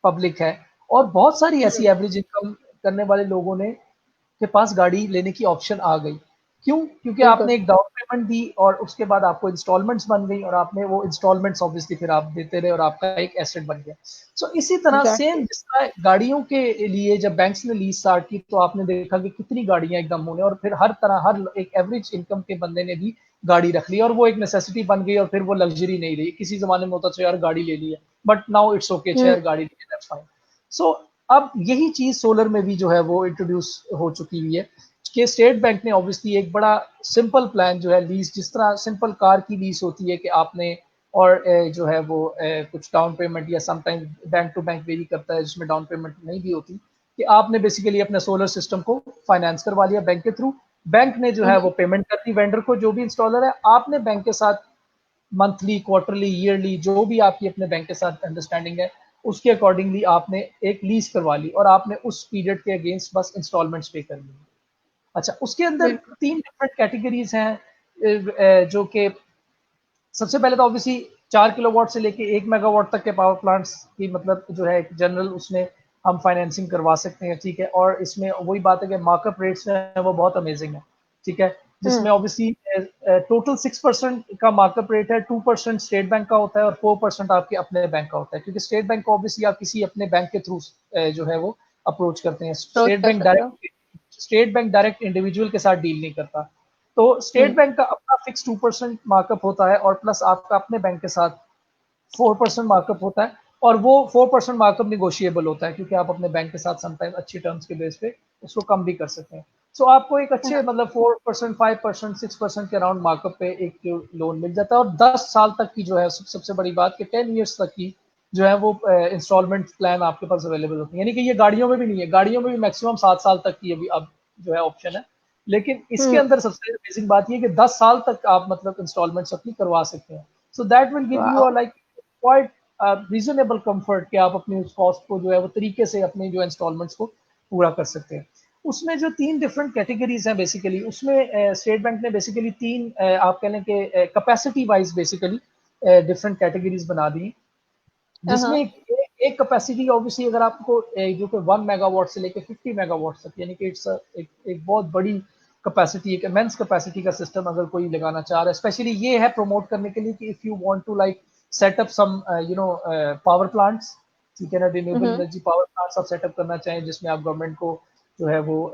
पब्लिक है, और बहुत सारी Hmm. ऐसी एवरेज इनकम करने वाले लोगों ने के पास गाड़ी लेने की ऑप्शन आ गई। क्यों? क्योंकि बिल्कुल. आपने एक डाउन पेमेंट दी और उसके बाद आपको इंस्टॉलमेंट्स बन गई, और आपने वो इंस्टॉलमेंट्स ऑब्वियसली फिर आप देते रहे और आपका एक एसेट बन गया। सो इसी तरह सेम Exactly. जिस तरह गाड़ियों के लिए जब बैंक्स ने लीज स्टार्ट की, तो आपने देखा कि कितनी गाड़ियां एकदम होने, और फिर हर तरह हर एक एवरेज इनकम के बंदे ने भी गाड़ी रख ली, और वो एक नेसेसिटी बन गई, और फिर वो लग्जरी नहीं रही। किसी जमाने में होता था यार गाड़ी ले ली है, but now it's okay, Hmm. यार गाड़ी ली है, दैट्स फाइन। सो अब यही चीज सोलर में भी जो है वो इंट्रोड्यूस हो चुकी हुई है, कि स्टेट बैंक ने ऑब्वियसली एक बड़ा सिंपल प्लान जो है लीज, जिस तरह सिंपल कार की लीज होती है कि आपने, और जो है वो कुछ डाउन पेमेंट या sometime bank to bank vary करता है जिसमें डाउन पेमेंट नहीं भी होती, कि आपने बेसिकली अपने सोलर सिस्टम को फाइनेंस करवा लिया बैंक के थ्रू, बैंक ने जो है Hmm. वो पेमेंट कर दी वेंडर को जो भी इंस्टॉलर है, आपने बैंक के साथ मंथली क्वार्टरली ईयरली जो भी आपकी अपने बैंक के साथ अंडरस्टैंडिंग है, उसके अकॉर्डिंगली आपने एक लीज करवा ली, और आपने उस पीरियड के अगेंस्ट बस इंस्टॉलमेंट्स पे कर ली। अच्छा, उसके अंदर बिल्कुल. 3 डिफरेंट कैटेगरीज हैं, जो कि सबसे पहले तो ऑब्वियसली 4 किलोवाट से लेके 1 मेगावाट तक के पावर प्लांट्स की मतलब जो है एक जनरल उसमें हम फाइनेंसिंग करवा सकते हैं। ठीक है। और इसमें वही बात है कि मार्कअप रेट्स हैं वो बहुत अमेजिंग है। ठीक है। Hmm. जिसमें ऑब्वियसली टोटल 6% का मार्कअप रेट है, 2% स्टेट बैंक का होता है और 4% आपके अपने बैंक का होता है, क्योंकि स्टेट बैंक को ऑब्वियसली आप किसी अपने बैंक के थ्रू जो है वो अप्रोच करते हैं। Close कर सकते हो. स्टेट बैंक डायरेक्ट इंडिविजुअल के साथ डील नहीं करता। तो स्टेट Hmm. बैंक का अपना फिक्स 2% मार्कअप होता है, और प्लस आपका अपने बैंक के साथ 4% मार्कअप होता है, और वो 4% मार्कअप निगोशिएबल होता है, क्योंकि आप अपने बैंक के साथ समटाइम अच्छी टर्म्स के बेस पे उसको कम भी कर सकते हैं। सो आपको एक अच्छे मतलब 4% 5% 6% के अराउंड मार्कअप पे एक लोन मिल जाता है, और 10 साल तक की जो है सबसे बड़ी बात कि 10 ईयर्स तक की जो है वो इंस्टॉलमेंट प्लान आपके पास अवेलेबल होती है, यानी कि ये गाड़ियों में भी नहीं है, गाड़ियों में भी मैक्सिमम 7 साल तक की अभी अब जो है ऑप्शन है, लेकिन इसके Hmm. अंदर सबसे अमेजिंग बात ये है कि 10 साल तक आप मतलब इंस्टॉलमेंट्स अपनी करवा सकते हैं। So that will give you Wow. Like quite reasonable comfort कि आप अपनी उस कॉस्ट को जो है वो तरीके से अपने जो इंस्टॉलमेंट्स को पूरा कर सकते हैं। उसमें जो 3 डिफरेंट कैटेगरीज हैं बेसिकली, उसमें स्टेट बैंक ने बेसिकली 3 आप कह लें कि capacity wise basically different categories बना दी, जिसमें हाँ। एक कैपेसिटी ऑब्वियसली अगर आपको जो कि 1 मेगावाट से लेके 50 मेगावाट तक, यानी कि इट्स एक बहुत बड़ी कैपेसिटी, एक इमेंस कैपेसिटी का सिस्टम अगर कोई लगाना चाह रहा है, स्पेशली ये है प्रमोट करने के लिए कि if you want to like set up some power plants, ठीक है ना, रिन्यूएबल हम्म। एनर्जी पावर प्लांट्स आप सेटअप करना चाहें जिसमें आप गवर्नमेंट को जो है वो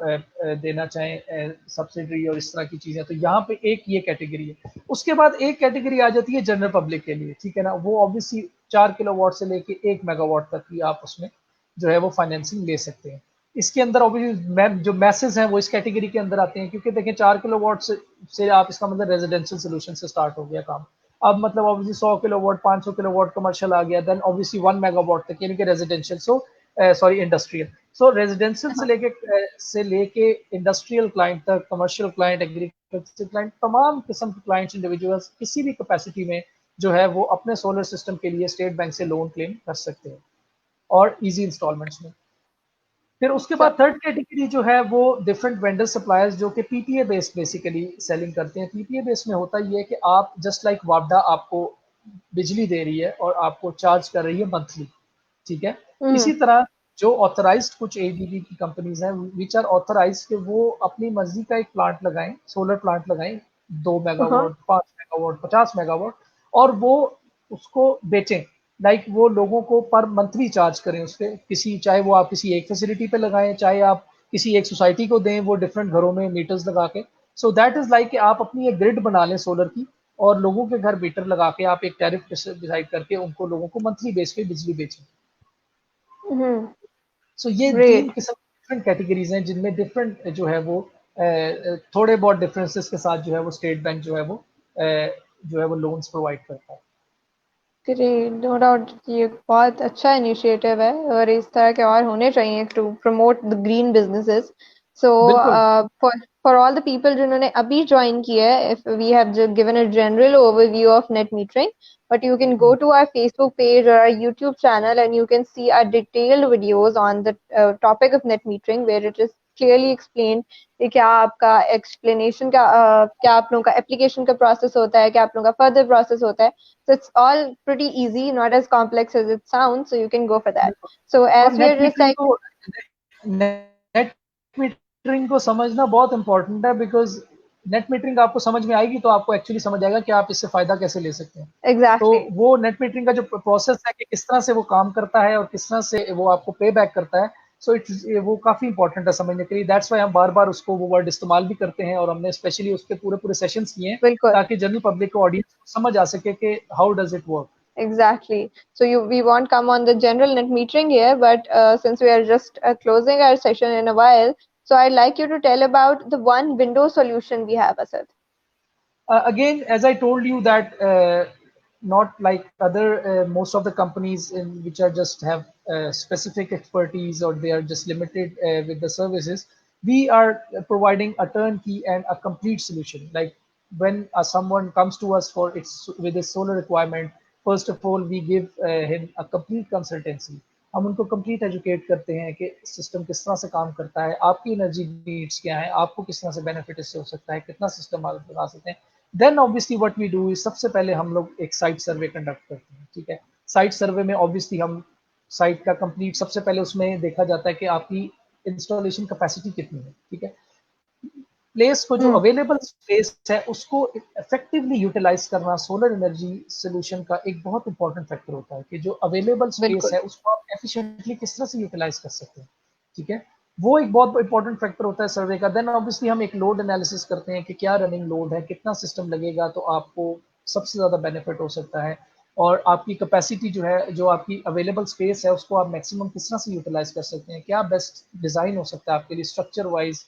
देना चाहें सब्सिडी और इस तरह की चीजें, तो यहाँ पे एक ये कैटेगरी है। उसके बाद एक कैटेगरी आ जाती है जनरल पब्लिक के लिए, ठीक है ना, वो ऑब्वियसली 4 किलोवाट से लेके 1 मेगावाट तक की आप उसमें जो है वो फाइनेंसिंग ले सकते हैं। इसके अंदर ऑब्वियसली जो मैसेज हैं वो इस कैटेगरी के अंदर आते हैं, क्योंकि देखें 4 किलोवाट से आप, इसका मतलब रेजिडेंशियल सोल्यूशन से स्टार्ट हो गया काम। अब मतलब ऑब्वियसली 100 किलोवाट 500 किलोवाट कमर्शियल आ गया, देन ऑब्वियसली 1 मेगावाट तक, यानी कि रेजिडेंशियल, सॉरी इंडस्ट्रियल। सो रेजिडेंशियल से लेके इंडस्ट्रियल क्लाइंट तक, कमर्शियल क्लाइंट, एग्रीकल्चर क्लाइंट, तमाम किस्म के क्लाइंट्स इंडिविजुअल्स किसी भी कैपेसिटी में जो है वो अपने सोलर सिस्टम के लिए स्टेट बैंक से लोन क्लेम कर सकते हैं, और इजी इंस्टॉलमेंट्स में। फिर उसके बाद थर्ड कैटेगरी जो है वो डिफरेंट वेंडर सप्लायर्स, जो कि पीपीए बेस्ड बेसिकली सेलिंग करते हैं। पीपीए बेस्ड में होता ये है कि आप जस्ट लाइक वापडा आपको बिजली दे रही है और आपको चार्ज कर रही है मंथली, ठीक है। हम्म। इसी तरह जो ऑथराइज्ड कुछ एडीबी की कंपनीज हैं विच आर ऑथराइज्ड कि वो अपनी मर्जी का एक प्लांट लगाएं, सोलर प्लांट लगाएं, 2 मेगावाट, 5 मेगावाट, 50 मेगावाट, और वो उसको बेचें, लाइक वो लोगों को पर मंथली चार्ज करें उस पे, किसी, चाहे वो आप किसी एक फैसिलिटी पे लगाएं, चाहे आप किसी एक सोसाइटी को दें वो डिफरेंट घरों में मीटर्स लगा के। सो दैट इज लाइक कि आप अपनी एक ग्रिड बना लें सोलर की, और लोगों के घर मीटर लगा के आप एक टैरिफ डिसाइड करके उनको लोगों को मंथली बेस पे बिजली बेचें। हम्म। सो ये 3 ग्रेट। किस्म डिफरेंट कैटेगरीज हैं जिनमें डिफरेंट जो है वो थोड़े बहुत डिफरेंसेस के साथ जो है वो स्टेट बैंक जो है वो लोन्स प्रोवाइड करता है। ग्रेट, नो डाउट ये बहुत अच्छा इनिशिएटिव है और इस तरह के और होने चाहिए to promote the green businesses. So बिल्कुल। For for all the people जिन्होंने अभी ज्वाइन किया है, if we have given a general overview of net metering, but you can go to our Facebook page or our YouTube channel and you can see our detailed videos on the topic of net metering where it is clearly explained कि क्या आपका explanation का क्या आप लोगों का application का process होता है, क्या आप लोगों का फर्दर प्रोसेस होता है. So it's all pretty easy, not as complex as it sounds, so you can go for that. बिल्कुल। So और as we are just like, net metering को समझना बहुत इंपॉर्टेंट है, बिकॉज नेट मीटरिंग आपको समझ में आएगी तो आपको एक्चुअली समझ आएगा कि आप इससे फायदा कैसे ले सकते हैं। तो exactly. वो नेट मीटरिंग का जो प्रोसेस है कि किस तरह से वो काम करता है और किस तरह से वो आपको पे बैक करता है, सो इट वो काफी इंपॉर्टेंट है समझने के लिए। दैट्स वाई हम बार बार उसको वो वर्ड इस्तेमाल भी करते हैं, और हमने स्पेशली उसके पूरे पूरे सेशंस किए हैं बिल्कुल. ताकि जनरल पब्लिक को, ऑडियंस को समझ आ सके कि how does it work. Exactly. So we won't come on the general net metering here, but since we are just closing our session in a while, so I'd like you to tell about the one window solution we have, Asad. Again, as I told you that not like other most of the companies in which are just have specific expertise, or they are just limited with the services, we are providing a turnkey and a complete solution. Like when someone comes to us for its with a solar requirement, first of all we give him a complete consultancy. हम उनको complete educate करते हैं कि system किस तरह से काम करता है, आपकी एनर्जी नीड्स क्या है, आपको किस तरह से बेनिफिट इससे हो सकता है, कितना सिस्टम आप लगा सकते हैं। Then obviously what we do is, सबसे पहले हम लोग एक साइट सर्वे कंडक्ट करते हैं, ठीक है। साइट सर्वे में ऑब्वियसली हम साइट का कंप्लीट, सबसे पहले उसमें देखा जाता है कि आपकी इंस्टॉलेशन कैपेसिटी कितनी है, ठीक है। प्लेस को, जो Hmm. अवेलेबल स्पेस है उसको इफेक्टिवली यूटिलाइज करना सोलर एनर्जी सोल्यूशन का एक बहुत इंपॉर्टेंट फैक्टर होता है, कि जो अवेलेबल स्पेस बिल्कुल. है उसको आप एफिशिएंटली किस तरह से यूटिलाइज कर सकते हैं, ठीक है। वो एक बहुत इंपॉर्टेंट फैक्टर होता है सर्वे का। देन ऑब्वियसली हम एक लोड एनालिसिस करते हैं कि क्या रनिंग लोड है, कितना सिस्टम लगेगा तो आपको सबसे ज्यादा बेनिफिट हो सकता है, और आपकी कैपेसिटी जो है, जो आपकी अवेलेबल स्पेस है उसको आप मैक्सिमम किस तरह से यूटिलाइज कर सकते हैं, क्या बेस्ट डिजाइन हो सकता है आपके लिए स्ट्रक्चर वाइज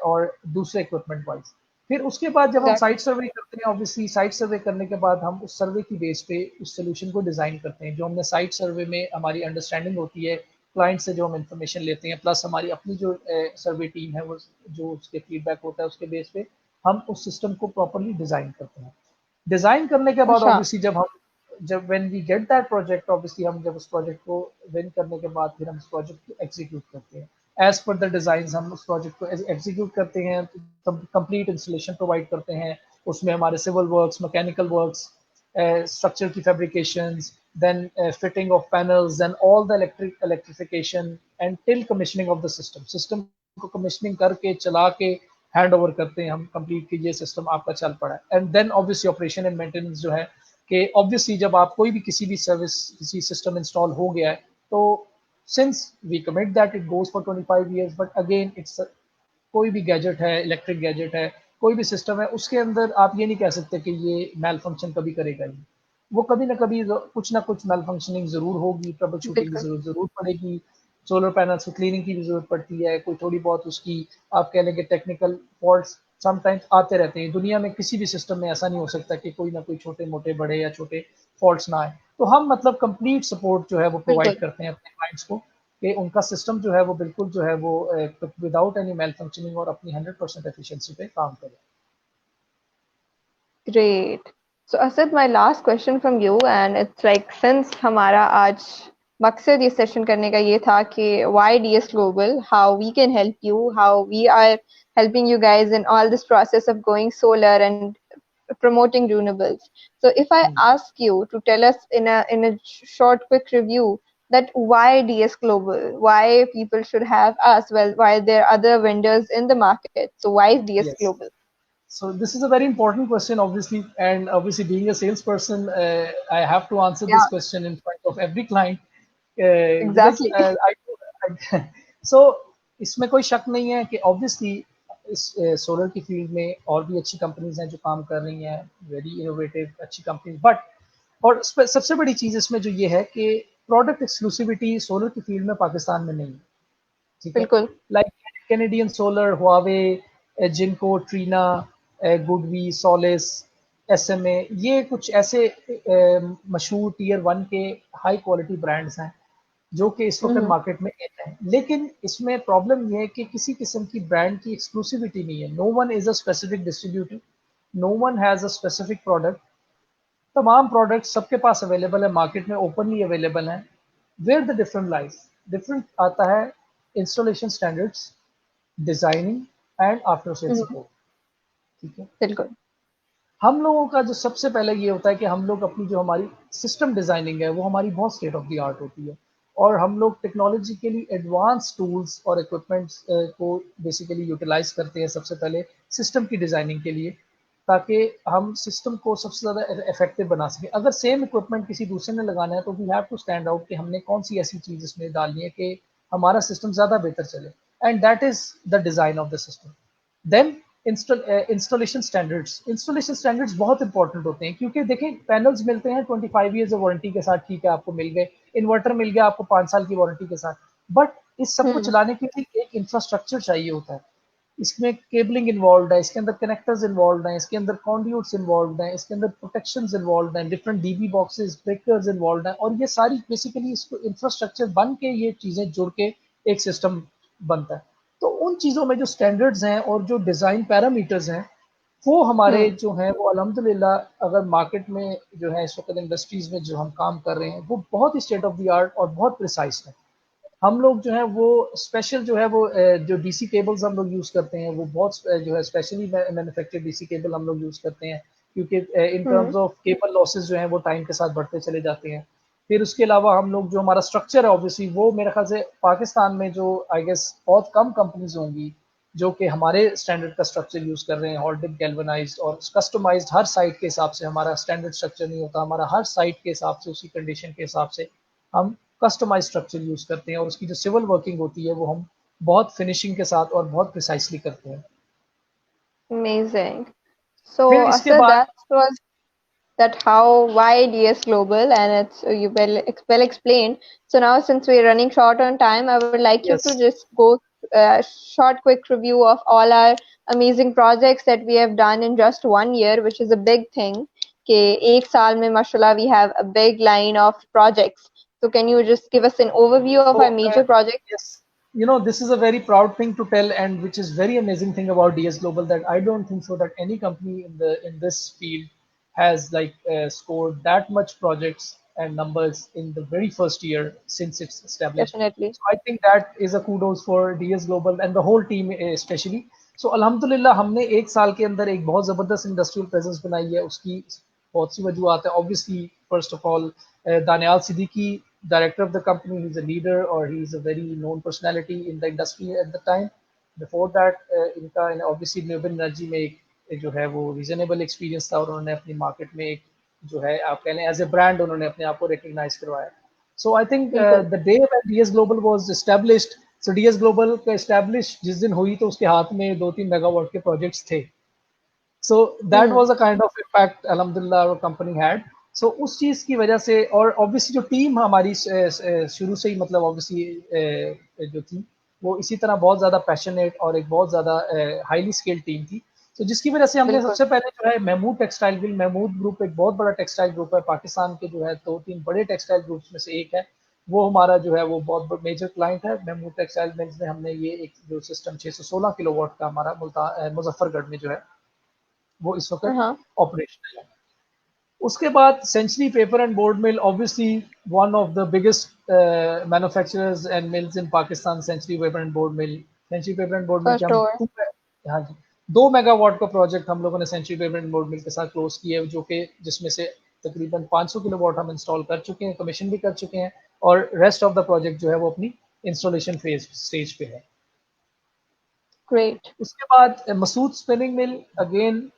और दूसरे इक्विपमेंट वाइज। फिर उसके बाद जब हम Exactly. साइट सर्वे करते हैं, ऑब्वियसली साइट सर्वे करने के बाद हम उस सर्वे की बेस पे उस सोल्यूशन को डिजाइन करते हैं। जो हमने साइट सर्वे में हमारी अंडरस्टैंडिंग होती है क्लाइंट से, जो हम इंफॉर्मेशन लेते हैं, प्लस हमारी अपनी जो सर्वे टीम है वो जो उसके फीडबैक होता है उसके बेस पे हम उस सिस्टम को प्रॉपरली डिजाइन करते हैं। डिजाइन करने के बाद अच्छा. ऑब्वियसली जब when we get that project, obviously हम जब उस प्रोजेक्ट को विन करने के बाद फिर हम उस प्रोजेक्ट को एग्जीक्यूट करते हैं। एज पर द डिजाइन हम उस प्रोजेक्ट को एग्जीक्यूट करते हैं, कंप्लीट इंस्टॉलेशन प्रोवाइड करते हैं। उसमें हमारे civil works, mechanical works, structure की fabrications, then fitting of panels, then all the electrification and till commissioning of the system को commissioning करके चला के हैंड ओवर करते हैं हम कंप्लीट कि ये सिस्टम आपका चल पड़ा है। And then obviously operation and maintenance जो है कि ऑब्वियसली जब आप कोई भी किसी भी सर्विस किसी सिस्टम इंस्टॉल हो गया है तो since we commit that it goes for 25 years, but again it's कोई भी गैजेट है, इलेक्ट्रिक गैजेट है, कोई भी सिस्टम है, उसके अंदर आप ये नहीं कह सकते कि ये मेल फंक्शन कभी करेगा ही। वो कभी ना कभी कुछ ना कुछ मेल फंक्शनिंग जरूर होगी, ट्रबल शूटिंग की बिल्कुल। जरूर पड़ेगी। सोलर पैनल्स की क्लीनिंग की भी जरूरत पड़ती है, कोई थोड़ी बहुत उसकी आप कह लेंगे टेक्निकल फॉल्ट्स समटाइम्स आते रहते हैं। दुनिया में किसी भी सिस्टम में ऐसा नहीं हो सकता कि कोई ना कोई छोटे मोटे बड़े या छोटे फॉल्ट्स ना आए। तो हम मतलब कंप्लीट सपोर्ट जो है वो प्रोवाइड बिल्कुल। करते हैं अपने क्लाइंट्स को कि उनका सिस्टम जो है वो बिल्कुल जो है वो विदाउट एनी मेल फंक्शनिंग और अपनी 100% एफिशिएंसी पे काम करे। Great. So Asad, my last question from you, and it's like since हमारा आज मकसद ये सेशन करने का ये था कि why DS Global, how we can help you, how we are helping you guys in all this process of going solar and promoting renewables. So if I ask you to tell us in a short, quick review that why DS Global, why people should have us, well, why there are other vendors in the market. So why is DS Yes. Global? So this is a very important question, obviously, and obviously being a salesperson, I have to answer this Yeah, question in front of every client because exactly. I so इसमें कोई शक नहीं है कि obviously इस solar की field में और भी अच्छी कंपनीज हैं जो काम कर रही हैं, वेरी इनोवेटिव अच्छी कंपनीज, बट और सबसे बड़ी चीज इसमें जो ये है कि प्रोडक्ट एक्सक्लूसिविटी सोलर की फील्ड में पाकिस्तान में नहीं है। ठीक है, बिल्कुल। लाइक कैनेडियन सोलर, हुआवे, जिनको, ट्रीना, गुडवी, सोलिस, एसएमए, ये कुछ ऐसे मशहूर टीयर वन के हाई क्वालिटी ब्रांड्स हैं जो कि इस वक्त हम्म। मार्केट में इन है। लेकिन इसमें प्रॉब्लम ये है कि किसी किस्म की ब्रांड की एक्सक्लूसिविटी नहीं है। No one is a specific distributor, no one has a specific product. तमाम प्रोडक्ट सबके पास अवेलेबल है, मार्केट में ओपनली अवेलेबल है। Where the different life different आता है installation standards, designing and after sale hmm. Support. ठीक है, बिल्कुल। हम लोगों का जो सबसे पहले ये होता है कि हम लोग अपनी जो हमारी सिस्टम डिजाइनिंग है वो हमारी बहुत स्टेट ऑफ द आर्ट होती है, और हम लोग टेक्नोलॉजिकली एडवांस टूल्स और इक्विपमेंट्स को बेसिकली यूटिलाइज करते हैं सबसे पहले सिस्टम की डिजाइनिंग के लिए, ताकि हम सिस्टम को सबसे ज़्यादा इफेक्टिव बना सकें। अगर सेम इक्विपमेंट किसी दूसरे ने लगाना है तो we have to stand out कि हमने कौन सी ऐसी चीज़ इसमें डालनी है कि हमारा सिस्टम ज़्यादा बेहतर चले, and that is the design of the system. Then installation standards बहुत इंपॉर्टेंट होते हैं, क्योंकि देखें पैनल्स मिलते हैं 25 ईयर्स वारंटी के साथ, ठीक है आपको मिल गए, इन्वर्टर मिल गया आपको 5 साल की वारंटी के साथ, बट इस सबको हम्म। चलाने के लिए एक इंफ्रास्ट्रक्चर चाहिए होता है। इसमें केबलिंग इन्वॉल्व है, इसके अंदर कनेक्टर्स इन्वॉल्व हैं, इसके अंदर कॉन्ड्यूट्स इन्वॉल्व हैं, इसके अंदर प्रोटेक्शंस इन्वॉल्व हैं, different dB boxes, breakers involve हैं, और ये सारी बेसिकली इसको इंफ्रास्ट्रक्चर बन के ये चीजें जुड़ के एक सिस्टम बनता है। तो उन चीज़ों में जो स्टैंडर्ड्स हैं और जो डिज़ाइन पैरामीटर्स हैं वो हमारे हम्म। जो हैं वो अल्हम्दुलिल्लाह अगर मार्केट में जो है इस वक्त इंडस्ट्रीज में जो हम काम कर रहे हैं वो बहुत ही स्टेट ऑफ द आर्ट और बहुत प्रिसाइज है। हम लोग जो है वो स्पेशल जो है वो जो डीसी केबल्स हम लोग यूज़ करते हैं वो बहुत जो है स्पेशली मैन्युफैक्चर्ड डीसी केबल हम लोग यूज़ करते हैं, क्योंकि इन हम्म। टर्म्स ऑफ केबल लॉसेस जो हैं वो टाइम के साथ बढ़ते चले जाते हैं। फिर उसके अलावा हम लोग जो हमारा स्ट्रक्चर है ऑब्वियसली वो मेरे ख्याल से पाकिस्तान में जो आई गेस बहुत कम कंपनीज होंगी जो कि हमारे स्टैंडर्ड का स्ट्रक्चर यूज़ कर रहे हैं, हॉट डिप गैल्वेनाइज्ड और कस्टमाइज्ड। हर साइट के हिसाब से हमारा स्टैंडर्ड स्ट्रक्चर नहीं होता, हमारा हर साइट के हिसाब से उसी कंडीशन के हिसाब से हम कस्टमाइज स्ट्रक्चर यूज़ करते हैं, और उसकी जो सिविल वर्किंग होती है वो हम बहुत फिनिशिंग के साथ और बहुत प्रिसाइसली करते हैं। Amazing. So फिर इसके Asad, बाद that was that how why DS Global, and it's you well explained. So now since we're running short on time, I would like you to yes, just go short quick review of all our amazing projects that we have done in just 1 year, which is a big thing. कि एक साल में माशाल्लाह we have a big line of projects. So can you just give us an overview of so our major projects? yes, you know this is a very proud thing to tell, and which is very amazing thing about DS Global, that I don't think so that any company in this field has like scored that much projects and numbers in the very first year since it's established. Definitely. So I think that is a kudos for DS Global and the whole team especially. So अल्हम्दुलिल्लाह हमने एक साल के अंदर एक बहुत ज़बरदस्त industrial presence बनाई है. उसकी बहुत सी वजूहत है. Obviously first of all Daniyal Siddiqui, director of the company, he's a leader or he's a very known personality in the industry at the time. Before that इनका obviously renewable energy में एक जो है वो रीजनेबल एक्सपीरियंस था और उन्होंने अपनी मार्केट में एक जो है आप कह लें एज ए ब्रांड उन्होंने अपने आप को रिकग्नाइज करवाया. सो आई थिंक बिल्कुल. The day when DS global was established, so DS global का एस्टैब्लिश जिस दिन हुई तो उसके हाथ में 2-3 मेगावाट के प्रोजेक्ट्स थे. So that hmm. Was a kind of impact अल्हम्दुलिल्लाह आवर कंपनी हैड. सो उस चीज़ की वजह से और ऑब्वियसली जो टीम हमारी शुरू से ही मतलब ऑब्वियसली जो थी वो इसी तरह बहुत ज़्यादा पैशनेट और एक बहुत ज़्यादा हाईली स्किल्ड टीम थी. तो जिसकी वजह से हमने बिल्कुल. सबसे पहले जो है Mahmood textile mill, Mahmood group एक बहुत बड़ा टेक्सटाइल ग्रुप है पाकिस्तान के जो है 2-3 बड़े टेक्सटाइल ग्रुप्स में से एक है. वो हमारा जो है वो बहुत मेजर क्लाइंट है. महमूद टेक्सटाइल मिल्स में हमने ये एक जो सिस्टम 616 किलोवाट का हमारा मुजफ्फरगढ़ में जो है वो इस वक्त हाँ. ऑपरेशनल है. उसके बाद century paper and board mill, obviously one of the biggest manufacturers and mills in Pakistan. Century paper and board mill, century paper and board mill के फर्स्ट हम ओवर. हाँ जी 2 मेगावाट का प्रोजेक्ट हम लोगों ने century paper and board mill के साथ close किया है, जो कि जिसमें से तकरीबन 500 किलोवाट हम इंस्टॉल कर चुके हैं, कमीशन भी कर चुके हैं और रेस्ट ऑफ द प्रोजेक्ट जो है वो अपनी इंस्टॉलेशन फेज स्टेज पे है. ग्रेट. उसके बाद Masood spinning mill, again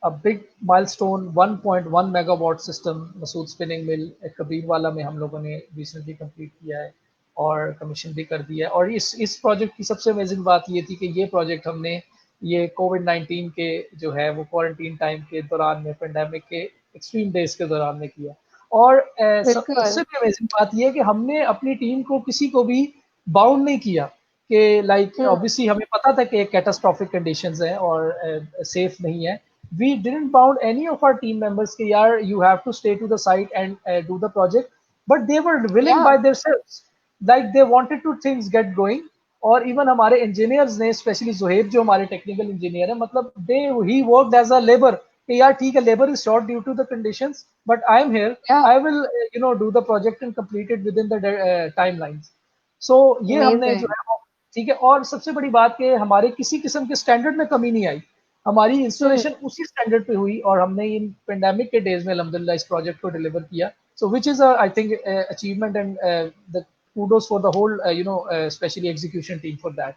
a big milestone, 1.1 megawatt system Masood spinning mill Kabirwala में हम लोगों ने रिसेंटली कंप्लीट किया है और कमीशन भी कर दिया है. और इस प्रोजेक्ट की सबसे अमेजिंग बात ये थी कि ये प्रोजेक्ट हमने ये कोविड-19 के जो है वो क्वारंटीन टाइम के दौरान में, पेंडेमिक के एक्सट्रीम डेज के दौरान में किया. और बिल्कुल. उससे भी अमेजिंग बात ये है कि हमने अपनी टीम को किसी को भी बाउंड नहीं किया कि लाइक हम्म. ऑब्वियसली हमें पता था कि एक कैटास्ट्रोफिक कंडीशंस हैं और सेफ नहीं है. We didn't bound any of our team members के यार you have to stay to the site and do the project, but they were willing yeah. By themselves, like they wanted to things get going. और even हमारे engineers ने, specially Zuhaib जो हमारे technical engineer है, मतलब they ही worked as a labour कि यार ठीक है labour is short due to the conditions but I am here, yeah. I will do the project and complete it within the timelines. So ये हमने जो अमेजिंग. है ठीक है. और सबसे बड़ी बात कि हमारे किसी किस्म के स्टैंडर्ड में कमी नहीं आई, हमारी हम्म. इंस्टॉलेशन उसी स्टैंडर्ड पे हुई और हमने इन पेंडेमिक के डेज में अल्हम्दुलिल्लाह इस प्रोजेक्ट को डिलीवर किया. So which is I think achievement and the kudos for the whole especially execution team for that.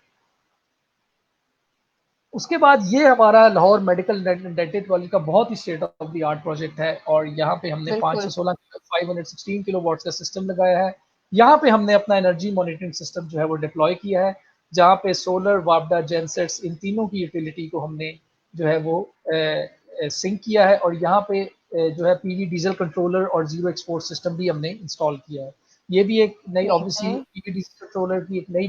उसके बाद ये हमारा लाहौर मेडिकल डेंटल कॉलेज का बहुत ही state of the art project है और यहाँ पे हमने बिल्कुल. 516 516 किलो वॉट्स का सिस्टम लगाया है. यहाँ पे हमने अपना एनर्जी मॉनिटरिंग सिस्टम जो है वो डिप्लॉय किया है, जहाँ पे सोलर, वापडा, जेनसेट्स, इन तीनों की यूटिलिटी को हमने जो है वो सिंक किया है. और यहाँ पे जो है पीवी डीजल कंट्रोलर और जीरो एक्सपोर्ट सिस्टम भी हमने इंस्टॉल किया है. ये भी एक नई obviously amazing. PV diesel controller की एक नई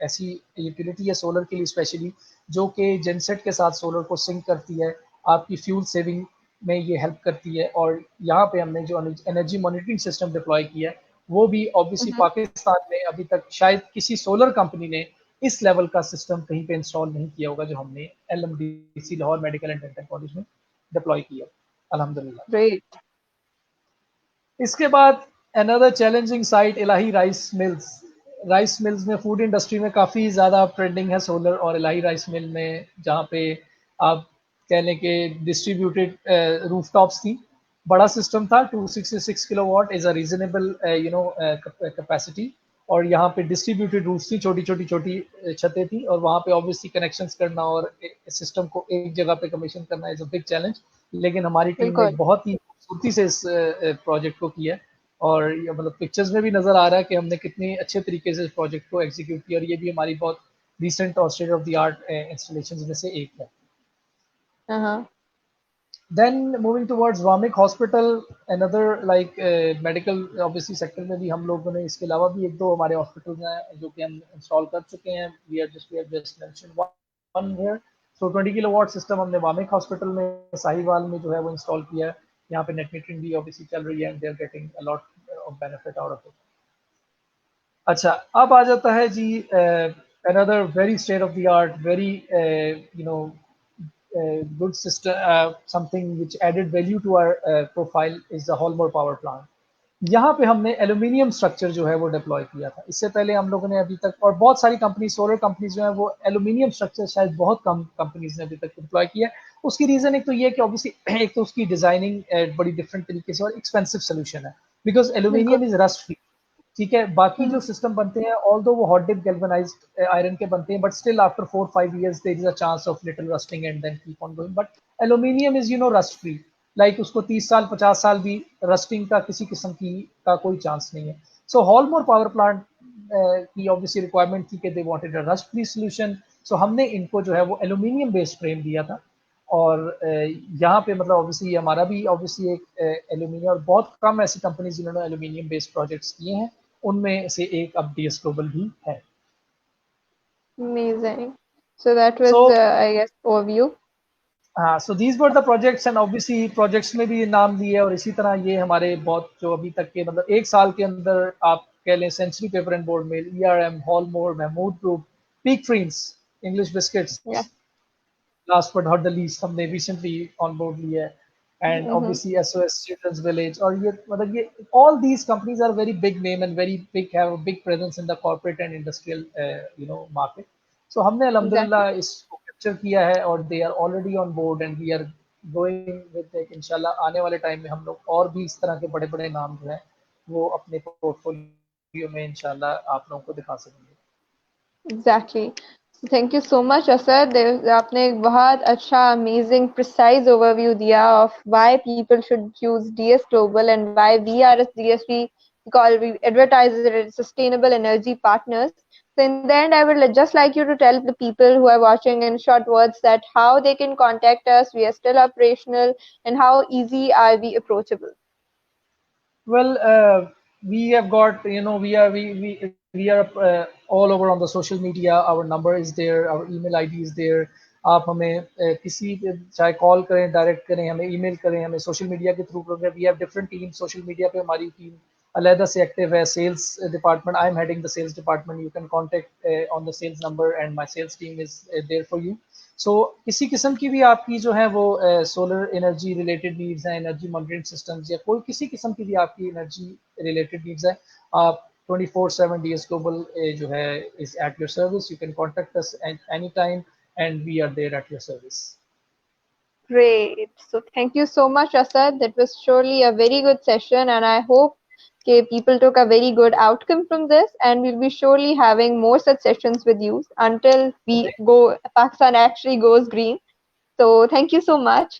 ऐसी यूटिलिटी है सोलर के लिए स्पेशली, जो कि जेनसेट के साथ सोलर को सिंक करती है, आपकी फ्यूल सेविंग में ये हेल्प करती है. और यहाँ पे हमने जो एनर्जी मॉनिटरिंग सिस्टम डिप्लॉय किया है वो भी ऑब्वियसली पाकिस्तान में अभी तक शायद किसी सोलर कंपनी ने इस लेवल का सिस्टम कहीं पे इंस्टॉल नहीं किया होगा जो हमने एलएमडीसी Lahore medical and dental college में डिप्लॉय किया अल्हम्दुलिल्लाह. ग्रेट. इसके बाद अनदर चैलेंजिंग साइट इलाही राइस मिल्स. राइस मिल्स में फूड इंडस्ट्री में काफ़ी ज़्यादा ट्रेंडिंग है सोलर और इलाही राइस मिल में, जहाँ पे आप कह लें कि डिस्ट्रीब्यूटेड रूफटॉप्स थी. बड़ा सिस्टम था, 266 kilowatt is a reasonable capacity. और यहाँ पे डिस्ट्रीब्यूटेड रूफ थी, छोटी छोटी छोटी छतें थी और वहाँ पे ऑब्वियसली कनेक्शंस करना और सिस्टम को एक जगह पे कमीशन करना इज़ अ बिग चैलेंज. लेकिन हमारी टीम ने बिल्कुल. बहुत ही खूबसूरती से इस प्रोजेक्ट को किया और ये मतलब पिक्चर्स में भी नजर आ रहा है कि हमने कितनी अच्छे तरीके से इस प्रोजेक्ट को एग्जीक्यूट किया. और ये भी हमारी बहुत रिसेंट और state of the art installations में से एक है. हाँ. Then moving towards Wamiq hospital, another like medical obviously sector में भी हम लोगों ने इसके अलावा भी एक दो हमारे हॉस्पिटल्स हैं जो कि हम इंस्टॉल कर चुके हैं. We are just mention one here. So 20 kilowatt system हमने वामिक हॉस्पिटल में साहिवाल में जो है वो इंस्टॉल किया है. यहाँ पे नेट मीटरिंग भी ऑब्वियसली चल रही है and they are getting a lot of benefit out of it. अच्छा, अब आ जाता है जी another very state of the art, very you know good system, something which added value to our profile is the Holmore power plant. यहाँ पे हमने aluminium structure जो है वो डिप्लॉय किया था। इससे पहले हम लोगों ने अभी तक, और बहुत सारी कंपनी सोलर कंपनीज जो है वो एल्यूमिनियम स्ट्रक्चर शायद बहुत कम कंपनीज ने अभी तक डिप्लॉय किया है। उसकी रीजन एक तो ये है कि ऑब्वियसली एक तो उसकी डिजाइनिंग बड़ी डिफरेंट तरीके से और एक्सपेंसिव सोल्यूशन है, बिकॉज बिल्कुल। Aluminium is rust free. ठीक है, बाकी जो सिस्टम बनते हैं ऑल दो वो हॉट डिप गैल्वेनाइज्ड आयरन के बनते हैं, but still after 4-5 years there is a chance of little rusting and then keep on going. But aluminium is rust free, like उसको 30 साल 50 साल भी रस्टिंग का किसी किस्म की का कोई चांस नहीं है। सो हॉलमोर पावर प्लांट की ऑब्वियसली रिक्वायरमेंट थी कि they wanted a rust free solution. So हमने इनको जो है वो एल्यूमिनियम बेस्ड फ्रेम दिया था। और यहाँ पे मतलब ऑब्वियसली हमारा भी ऑब्वियसली एक एल्यूमिनियम, और बहुत कम ऐसी कंपनी जिन्होंने एल्यूमिनियम बेस्ड प्रोजेक्ट्स किए हैं, उनमें से एक अब डीएस ग्लोबल भी है। Amazing. So that so was, I guess, overview. हाँ, so these were the projects, and obviously projects में भी नाम दिए, और इसी तरह ये हमारे बहुत जो अभी तक के मतलब एक साल के अंदर आप कह लें सेंचुरी पेपर एंड बोर्ड में, ERM, Hallmore, Mahmood group, Peek Freans, English biscuits, Yeah. Last but not the least हमने रिसेंटली ऑन बोर्ड लिया है, and Mm-hmm. Obviously SOS children's village. और ये मतलब ये all these companies are very big name and very big, have a big presence in the corporate and industrial market. So हमने Exactly. अल्हम्दुलिल्लाह इसको capture किया है, और they are already on board, and we are going with it. इंशाल्लाह आने वाले time में हम लोग और भी इस तरह के बड़े बड़े नाम जो है वो अपने पोर्टफोलियो में इंशाल्लाह आप लोगों को दिखा सकेंगे। Exactly. So thank you so much, Asad. आपने एक बहुत अच्छा, amazing, precise overview दिया of why people should choose DS Global and why we are as DSP, we advertise it as sustainable energy partners. So in the end, I would just like you to tell the people who are watching in short words that how they can contact us. We are still operational, and how easy are we approachable? Well, we have got, we are all over on the social media. Our number is there, our email ID is there. आप हमें किसी चाहे call करें, direct करें, हमें email करें, हमें social media के थ्रू करें। We have different team social media पे, हमारी टीम अलहदा से एक्टिव है। Sales department, I am heading the sales department, you can contact on the sales number and my sales team is there for you. So किसी किस्म की भी आपकी जो है वो सोलर एनर्जी रिलेटेड नीड्स हैं, एनर्जी मॉनिटरिंग सिस्टम्स, या कोई किसी किस्म की भी आपकी एनर्जी रिलेटेड नीड्स है, आप 24/7 डीएस ग्लोबल जो है is at your service. You can contact us at any time and we are there at your service. Great. So thank you so much, Asad. That was surely a very good session, and I hope people took a very good outcome from this. And we'll be surely having more such sessions with you until we go Pakistan actually goes green. So thank you so much.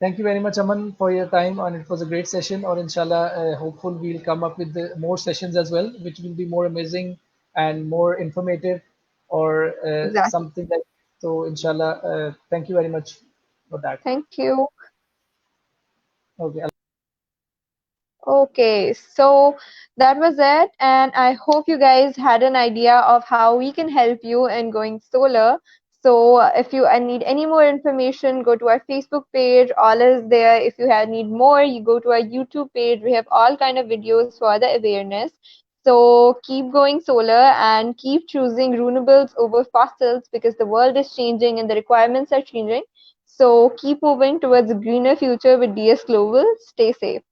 Thank you very much, Aman, for your time, and it was a great session. Or inshallah, hopeful we'll come up with more sessions as well, which will be more amazing and more informative, or Exactly. something like. So, inshallah, thank you very much for that. Thank you. Okay. Okay, so that was it, and I hope you guys had an idea of how we can help you in going solar. So if you need any more information, go to our Facebook page. All is there. If you need more, you go to our YouTube page. We have all kind of videos for the awareness. So keep going solar and keep choosing renewables over fossils because the world is changing and the requirements are changing. So keep moving towards a greener future with DS Global. Stay safe.